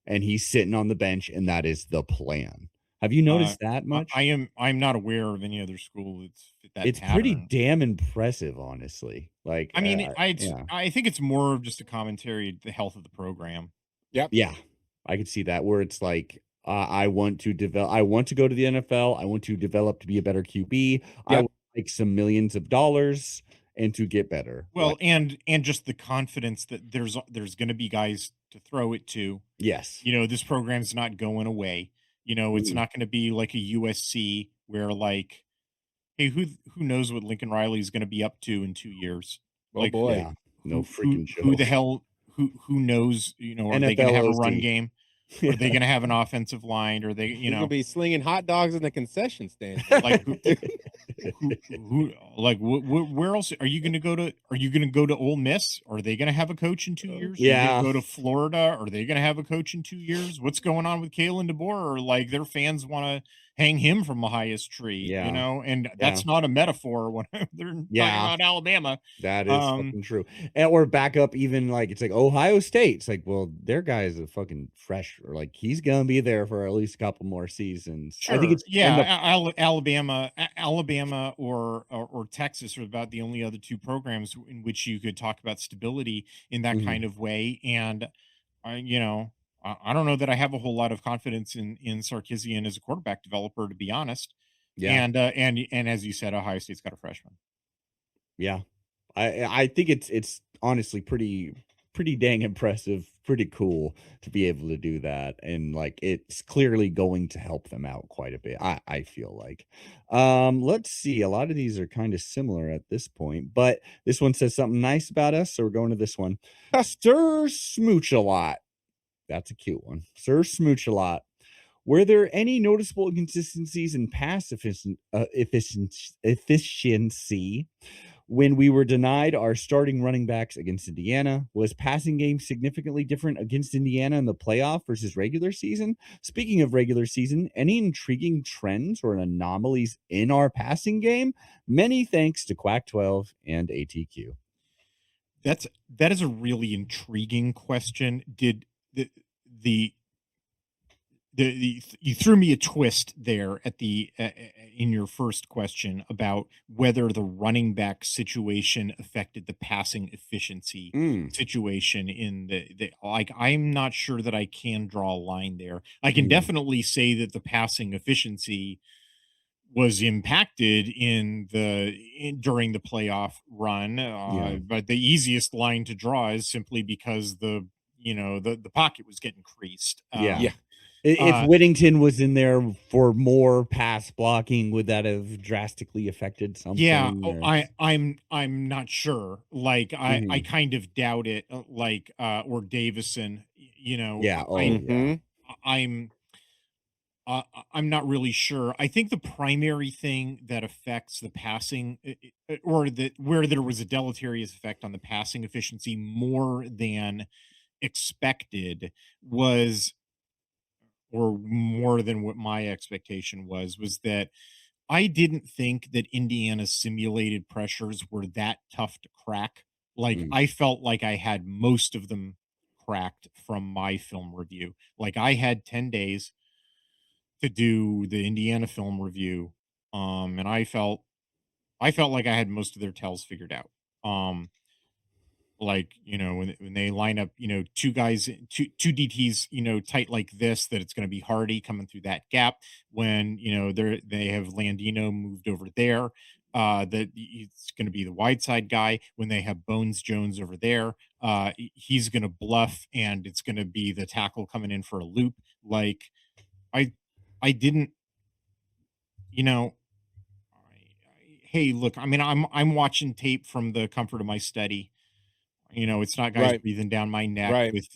and he's sitting on the bench, and that is the plan. Have you uh noticed that much? I'm not aware of any other school that's fit that It's pretty pattern. damn impressive, honestly. Like, I mean, yeah. I think it's more of just a commentary the health of the program. Yep. Yeah, I could see that where it's like, I want to develop. I want to go to the NFL. I want to develop to be a better QB. I Yep. would make some millions of dollars and to get better. Like, Well, and just the confidence that there's going to be guys to throw it to. yes. You know, this program's not going away. You know, it's Mm, not going to be like a USC where like, hey, who knows what Lincoln Riley is going to be up to in 2 years? Oh Like boy. yeah, no freaking who the joke. hell who knows? You know, are they going to NFL have a run OC. game? Are they Yeah. going to have an offensive line? Are they, you He's gonna know, be slinging hot dogs in the concession stand there. like who like where else are you going to go to? Are you going to go to Ole Miss? Are they going to have a coach in 2 years? Are you going to Yeah, go to Florida? Are they going to have a coach in 2 years? What's going on with Kalen DeBoer? Or like their fans want to hang him from the highest tree, you yeah, know? And yeah, that's not a metaphor when they're talking yeah. about Alabama. That is Um, fucking true. And or back up even like it's like Ohio State. It's like, well, their guy is a fucking fresh or like he's gonna be there for at least a couple more seasons. I think Sure. it's and Yeah, the Alabama or Texas are about the only other two programs in which you could talk about stability in that mhm, kind of way. And you know, I don't know that I have a whole lot of confidence in Sarkisian as a quarterback developer, to be honest. yeah, And as you said, Ohio State's got a freshman. yeah. I think it's honestly pretty dang impressive, pretty cool to be able to do that. And like it's clearly going to help them out quite a bit. I feel like. Let's see. A lot of these are kind of similar at this point, but this one says something nice about us, so we're going to this one. Sir Smooch a lot. That's a cute one. Sir Smooch a lot. Were there any noticeable inconsistencies in pass efficiency when we were denied our starting running backs against Indiana? Was passing game significantly different against Indiana in the playoff versus regular season? Speaking of regular season, any intriguing trends or anomalies in our passing game? Many thanks to Quack 12 and ATQ. That is a really intriguing question. Did the the you threw me a twist there at the in your first question about whether the running back situation affected the passing efficiency Mm, situation in the like I'm not sure that I can draw a line there. I can mm, definitely say that the passing efficiency was impacted during the playoff run, yeah. but the easiest line to draw is simply because the pocket was getting creased. Yeah. Yeah. If Uh Whittington was in there for more pass blocking, would that have drastically affected Yeah, something oh, or I'm not sure. Like I Mhm. kind of doubt it. Or Davison. You know, Yeah, oh, yeah. I'm I'm not really sure. I think the primary thing that affects the passing, or that where there was a deleterious effect on the passing efficiency more than expected, was, or more than what my expectation was that I didn't think that Indiana's simulated pressures were that tough to crack. Like Mm, I felt like I had most of them cracked from my film review. Like I had 10 days to do the Indiana film review. And I felt like I had most of their tells figured out. Um like when they line up two guys, two DTs tight like this, that it's going to be Hardy coming through that gap. When they have Landino moved over there, that it's going to be the wide side guy. When they have Bones Jones over there, he's going to bluff, and it's going to be the tackle coming in for a loop. Like I I didn't, you know, hey, look, I mean, I'm watching tape from the comfort of my study. It's not guys Right. breathing down my neck Right. with,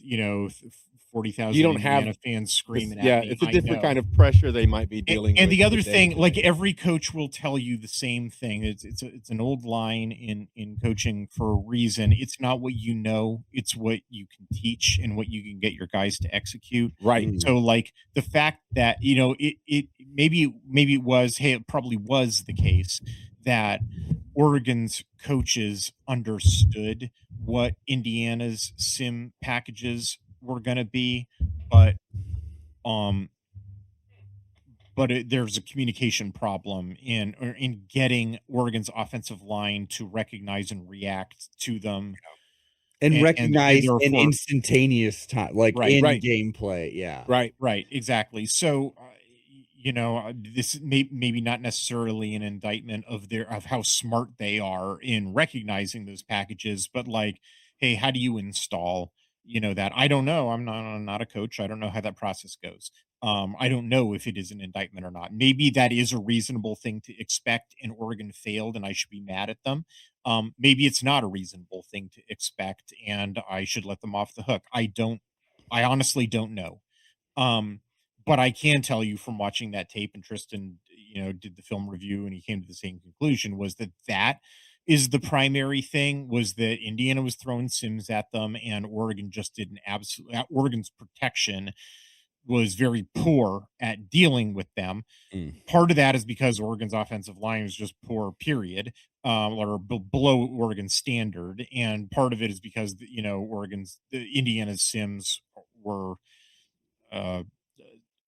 40,000 You don't have Indiana fans this, screaming at yeah, me. it's a I different know. kind of pressure they might be dealing And with the in the other day to thing, like day. every coach will tell you the same thing. It's an old line in coaching for a reason. It's not what you know, it's what you can teach and what you can get your guys to execute. Right. Mm. So like the fact that, it maybe it was, hey, it probably was the case that Oregon's coaches understood what Indiana's sim packages were going to be, but um there's a communication problem in getting Oregon's offensive line to recognize and react to them, And and recognize an therefore, instantaneous time, like right, in Right. gameplay. Yeah. Right. right, exactly. So, this maybe not necessarily an indictment of how smart they are in recognizing those packages, but like, hey, how do you install, that? I don't know. I'm not a coach. I don't know how that process goes. I don't know if it is an indictment or not. Maybe that is a reasonable thing to expect, and Oregon failed, and I should be mad at them. Maybe it's not a reasonable thing to expect, and I should let them off the hook. I honestly don't know. Um, but I can tell you from watching that tape, and Tristan, did the film review, and he came to the same conclusion, was that is the primary thing, was that Indiana was throwing sims at them, and Oregon just did an absolute Oregon's protection was very poor at dealing with them. Mm. Part of that is because Oregon's offensive line is just poor, period, or below Oregon standard, and part of it is because Indiana's sims were uh,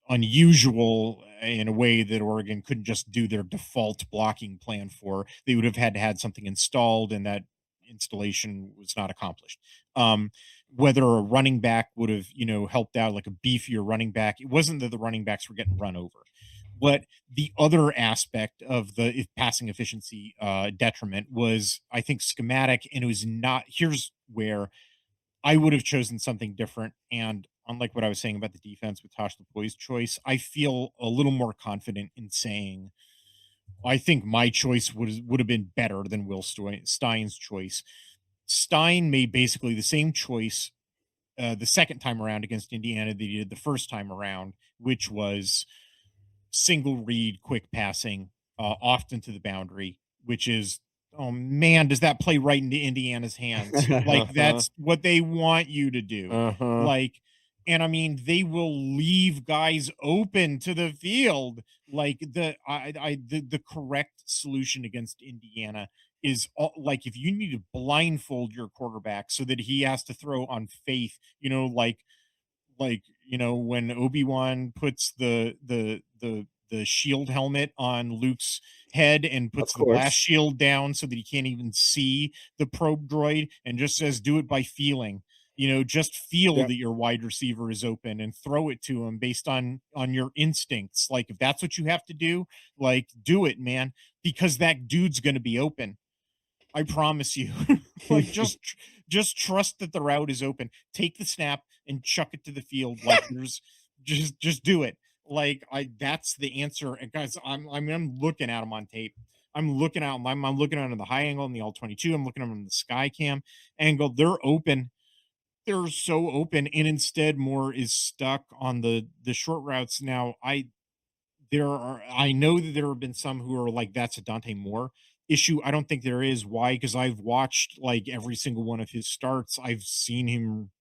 unusual in a way that Oregon couldn't just do their default blocking plan for. They would have had to had something installed, and that installation was not accomplished. Whether a running back would have, helped out, like a beefier running back, it wasn't that the running backs were getting run over. But the other aspect of the passing efficiency detriment was, I think, schematic, and it was not. Here's where I would have chosen something different. And unlike what I was saying about the defense with Tosh Lapoi's choice, I feel a little more confident in saying I think my choice would have been better than Stein's choice. Stein made basically the same choice the second time around against Indiana that he did the first time around, which was single read, quick passing, often to the boundary, which is, oh man, does that play right into Indiana's hands? Like Uh-huh. that's what they want you to do. Uh-huh. Like, and I mean, they will leave guys open to the field. Like the correct solution against Indiana is like if you need to blindfold your quarterback so that he has to throw on faith, when Obi-Wan puts the shield helmet on Luke's head and Of puts the blast course. shield down so that he can't even see the probe droid, and just says do it by feeling. Just feel Yep. that your wide receiver is open and throw it to him based on your instincts. Like if that's what you have to do, like do it, man, because that dude's going to be open. I promise you. Like just trust that the route is open. Take the snap and chuck it to the field. Like there's just do it. Like I that's the answer. And guys, I'm looking at them on tape. I'm looking at them in the high angle in the all 22. I'm looking at them in the sky cam angle. They're open. They're so open, and instead Moore is stuck on the short routes. Now I know that there have been some who are like, that's a Dante Moore issue. I don't think there is. Why? Because I've watched like every single one of his starts. I've seen him.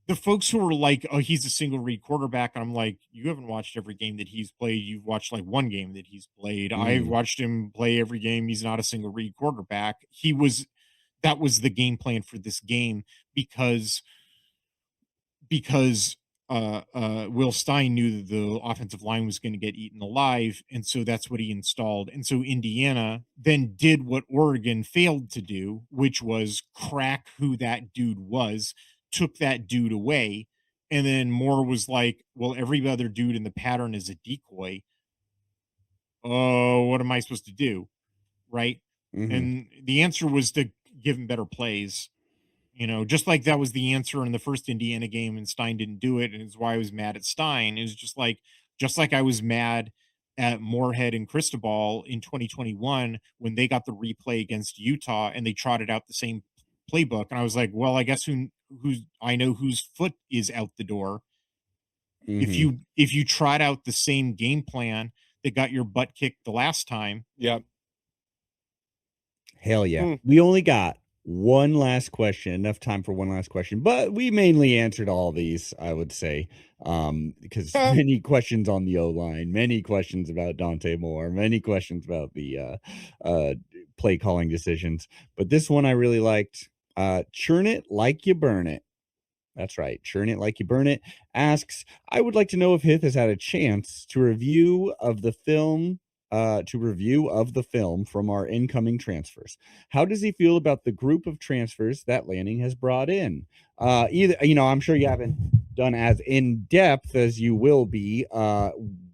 The folks who are like, oh, he's a single read quarterback. I'm like, you haven't watched every game that he's played. You've watched like one game that he's played. I've Mm. watched him play every game. He's not a single read quarterback. That was the game plan for this game because Will Stein knew that the offensive line was going to get eaten alive, and so that's what he installed. And so Indiana then did what Oregon failed to do, which was crack who that dude was, took that dude away, and then Moore was like, "Well, every other dude in the pattern is a decoy. Oh, what am I supposed to do?" Right? Mhm. And the answer was to give him better plays. Just like that was the answer in the first Indiana game, and Stein didn't do it, and it's why I was mad at Stein. It was just like, just like I was mad at Moorhead and Cristobal in 2021 when they got the replay against Utah and they trotted out the same playbook. And I was like, well, I guess who's I know whose foot is out the door. If you trot out the same game plan that got your butt kicked the last time. Yep. Hell yeah. We only got one last question, enough time for one last question, but we mainly answered all these, I would say, because many questions on the O-line, many questions about Dante Moore, many questions about the play calling decisions. But this one I really liked. Churn it like you burn it. That's right. Churn it like you burn it asks, I would like to know if Hith has had a chance to review of the film from our incoming transfers. How does he feel about the group of transfers that Lanning has brought in? Either, I'm sure you haven't done as in depth as you will be,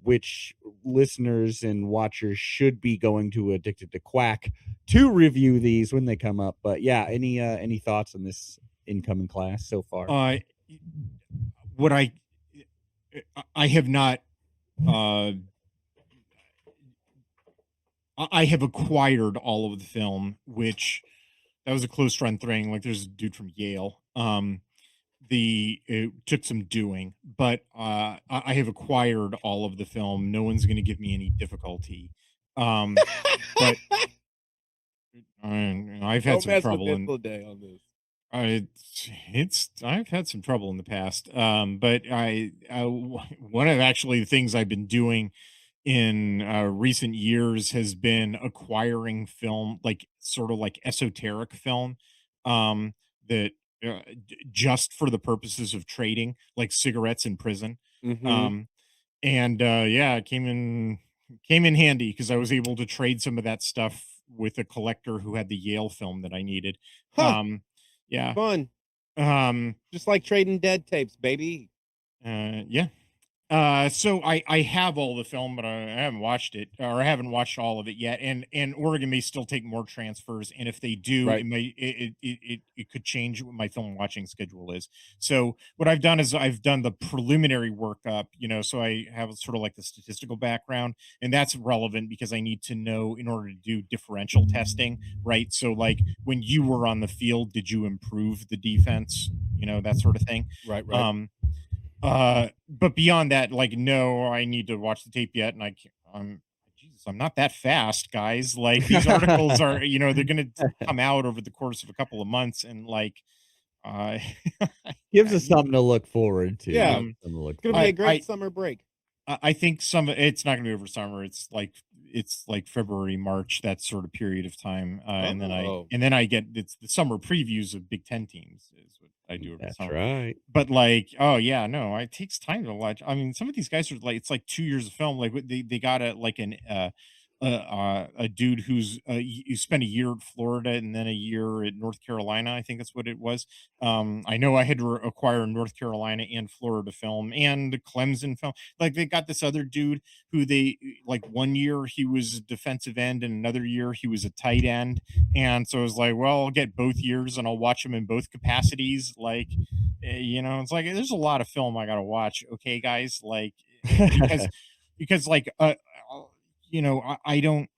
which listeners and watchers should be going to Addicted to Quack to review these when they come up. But yeah, any thoughts on this incoming class so far? What I have not I have acquired all of the film, which that was a close run thing. Like there's a dude from Yale. It took some doing, but I have acquired all of the film. No one's going to give me any difficulty. But I've had some trouble in Hythloday on this. I've had some trouble in the past. But one of actually the things I've been doing in recent years has been acquiring film, like sort of like esoteric film, that just for the purposes of trading, like cigarettes in prison. And yeah, it came in handy because I was able to trade some of that stuff with a collector who had the Yale film that I needed. Yeah, fun. Just like trading dead tapes, baby. Yeah. So I have all the film, but I haven't watched it, or I haven't watched all of it yet. And Oregon may still take more transfers, and if they do, right. it could change what my film watching schedule is. So what I've done is I've done the preliminary workup, so I have sort of like the statistical background, and that's relevant because I need to know in order to do differential testing, right? So like when you were on the field, did you improve the defense? That sort of thing. Right. But beyond that, like, no, I need to watch the tape yet, and I'm not that fast, guys. Like these articles are, they're gonna come out over the course of a couple of months, and like, gives us something to look forward to. Yeah, it's gonna be a great summer break. I think it's not gonna be over summer. It's like February, March, that sort of period of time, and then I get it's the summer previews of Big Ten teams is what I do over the summer. Right. But like, oh yeah, no, it takes time to watch. I mean, some of these guys are like, it's like 2 years of film. Like they got a dude who's you spent a year at Florida and then a year at North Carolina. I think that's what it was. I know I had to acquire North Carolina and Florida film and Clemson film. Like they got this other dude who they like 1 year he was a defensive end and another year he was a tight end. And so I was like, well, I'll get both years and I'll watch them in both capacities. Like, it's like there's a lot of film I got to watch. Okay, guys, like because like I don't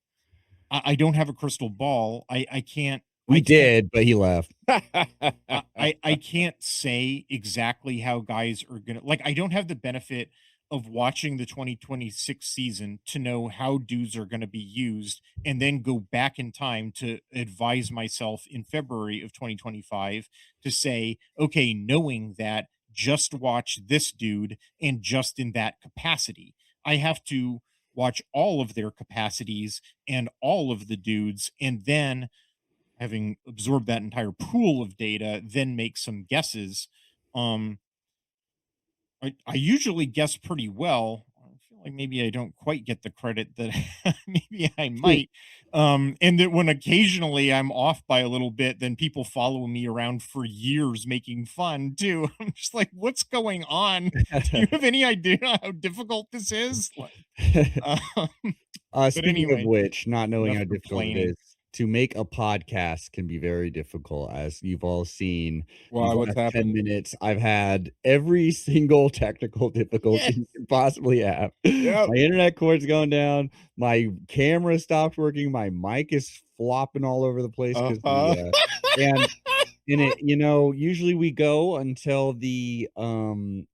have a crystal ball. I can't. We did, but he left. I can't say exactly how guys are gonna like. I don't have the benefit of watching the 2026 season to know how dudes are going to be used and then go back in time to advise myself in February of 2025 to say, okay, knowing that, just watch this dude and just in that capacity. I have to watch all of their capacities and all of the dudes, and then having absorbed that entire pool of data, then make some guesses. I usually guess pretty well. I feel like maybe I don't quite get the credit that maybe I might. And that when occasionally I'm off by a little bit, then people follow me around for years making fun too. I'm just like, what's going on? Do you have any idea how difficult this is? Speaking of which, not knowing how difficult it is, to make a podcast can be very difficult, as you've all seen. Why? These What's last 10 happened? minutes, I've had every single technical difficulty you can possibly have. Yep. My internet cord's going down, my camera stopped working, my mic is flopping all over the place because and it, usually we go until the Timer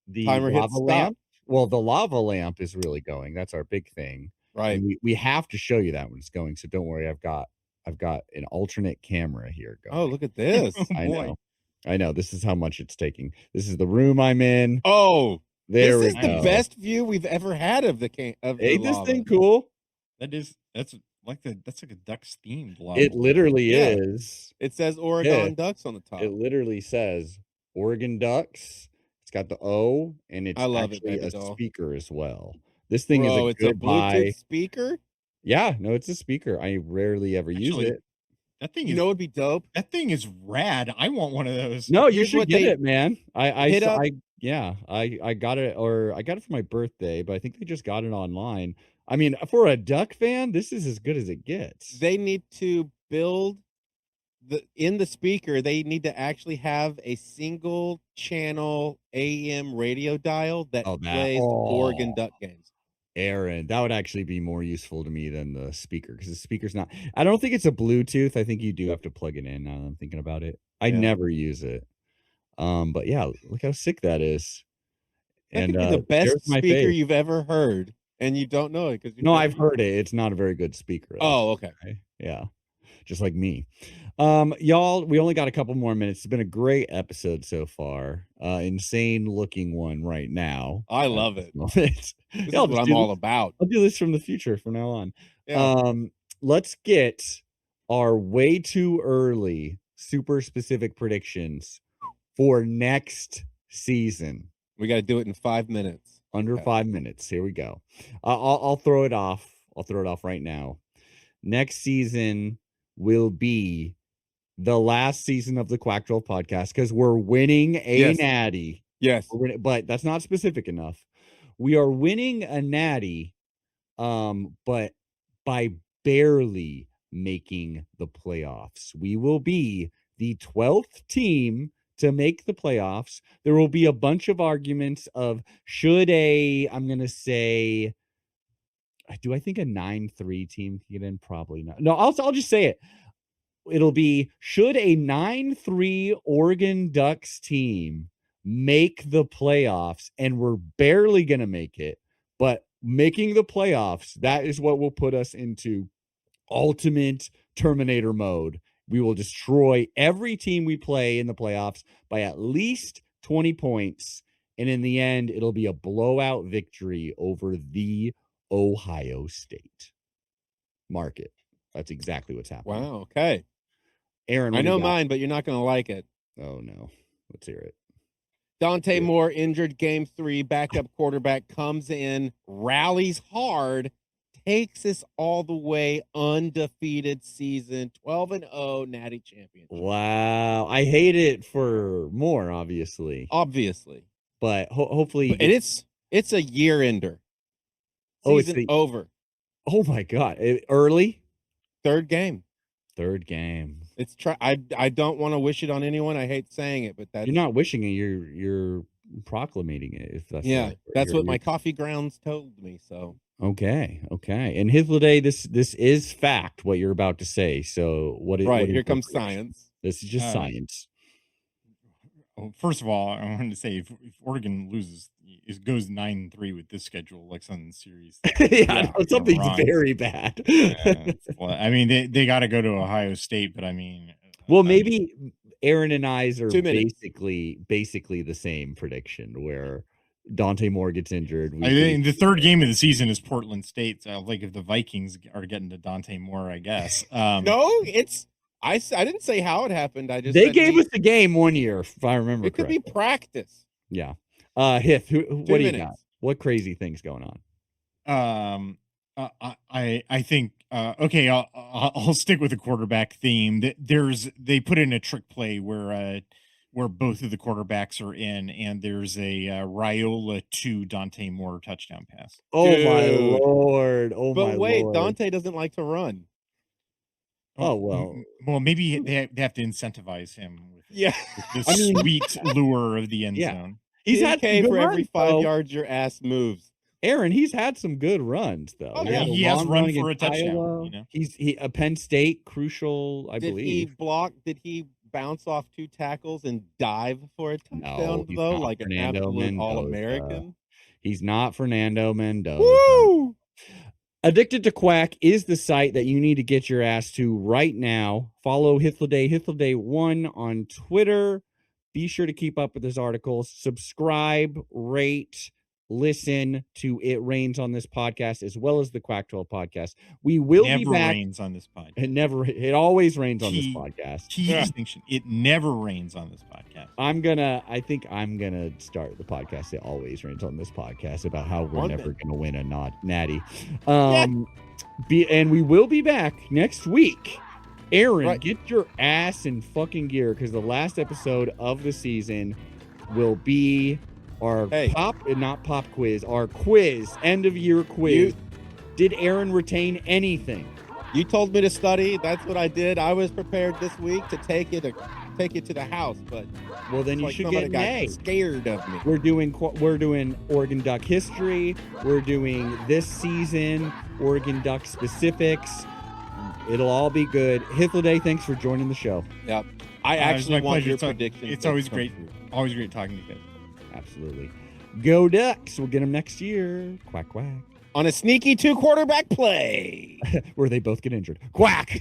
hits lava stop. lamp. Well, the lava lamp is really going. That's our big thing. Right. And we have to show you that when it's going, so don't worry. I've got an alternate camera here going. Oh, look at this. I know. This is how much it's taking. This is the room I'm in. Oh, there this is the best view we've ever had of the Ain't this thing cool? That's like a Ducks themed lava. It literally is. It says Oregon Ducks on the top. It literally says Oregon Ducks. It's got the O, and it's actually a speaker as well. This thing is a good Bluetooth speaker? Yeah, no, it's a speaker. I rarely ever use it. That thing it'd be dope. That thing is rad. I want one of those. No, you should get it, man. I got it, or I got it for my birthday, but I think they just got it online. I mean, for a Duck fan, this is as good as it gets. They need to build in the speaker, they need to actually have a single channel AM radio dial that plays Oregon Duck games. Aaron, that would actually be more useful to me than the speaker, because the speaker's not. I don't think it's a Bluetooth. I think you do have to plug it in. Now that I'm thinking about it, I never use it. But yeah, look how sick that is. That could be the best speaker you've ever heard, and you don't know it because I've heard it. It's not a very good speaker. Oh, okay. Yeah, just like me. Y'all, we only got a couple more minutes. It's been a great episode so far. Insane looking one right now. I love it. This is what I'm all about. I'll do this from the future from now on. Yeah. Let's get our way too early super specific predictions for next season. We got to do it in 5 minutes. Under 5 minutes. Here we go. I'll throw it off. I'll throw it off right now. Next season will be the last season of the Quack 12 podcast, because we're winning a natty. Yes. But that's not specific enough. We are winning a natty, but by barely making the playoffs. We will be the 12th team to make the playoffs. There will be a bunch of arguments of I'm going to say, do I think a 9-3 team can get in? Probably not. No, I'll just say it. It'll be, should a 9-3 Oregon Ducks team make the playoffs, and we're barely going to make it, but making the playoffs, that is what will put us into ultimate Terminator mode. We will destroy every team we play in the playoffs by at least 20 points. And in the end, it'll be a blowout victory over the Ohio State. Mark it. That's exactly what's happening. Wow. Okay. Aaron, I know mine, but you're not going to like it. Oh, no. Let's hear it. Dante Moore, injured game 3, backup quarterback, comes in, rallies hard, takes us all the way, undefeated season, 12-0 natty championship. Wow. I hate it for Moore, obviously. But hopefully. And it's a year ender. Season over. Oh, my God. Early? Third game. It's I don't want to wish it on anyone. I hate saying it, but that's, you're not wishing it. You're proclamating it. If that's that's what my coffee grounds told me. So okay. And Hythloday, this is fact. What you're about to say. So here comes science. This is just science. Well, first of all, I wanted to say if Oregon loses, it goes 9-3 with this schedule, like some series. Something's very bad. Well, I mean, they got to go to Ohio State, but I mean, maybe Aaron and I's are basically the same prediction, where Dante Moore gets injured. I think the third game of the season is Portland State. So like if the Vikings are getting to Dante Moore, I guess. No, it's. I didn't say how it happened. They gave us the game one year, if I remember correctly. It could be practice. Yeah. Hith, what do you got? What crazy things going on? I think okay. I'll stick with the quarterback theme. They put in a trick play where both of the quarterbacks are in, and there's a Raiola to Dante Moore touchdown pass. Oh, dude. My Lord! But wait, Dante doesn't like to run. Oh, well. Well, maybe they have to incentivize him with the I mean, sweet lure of the end zone. He's had some good for every runs, 5 though. yards your ass moves. Aaron, he's had some good runs though. Oh, He has run for a touchdown. Iowa. You know, He's a Penn State crucial, I believe. Did he bounce off 2 tackles and dive for a touchdown he's though, not like an Fernando absolute Mendoza. All-American? He's not Fernando Mendoza. Woo! Addicted to Quack is the site that you need to get your ass to right now. Follow Hythloday1 on Twitter. Be sure to keep up with his articles. Subscribe, rate, listen to It Rains on This podcast, as well as the Quack 12 podcast. We will be back. Rains on this podcast. It always rains on this podcast. Key distinction. It never rains on this podcast. I think I'm gonna start the podcast. It always rains on this podcast about how we're never gonna win a natty. And we will be back next week. Aaron, get your ass in fucking gear, because the last episode of the season will be our pop quiz, our quiz, end of year quiz. Did Aaron retain anything? You told me to study. That's what I did. I was prepared this week to take it to the house, but then you should get an A. Scared of me. We're doing Oregon Duck history. We're doing this season Oregon Duck specifics. It'll all be good. Hythloday, thanks for joining the show. Yep. I actually want pleasure. your prediction. It's always great. Always great talking to you guys. Absolutely. Go Ducks. We'll get them next year. Quack, quack. On a sneaky 2-quarterback play. Where they both get injured. Quack.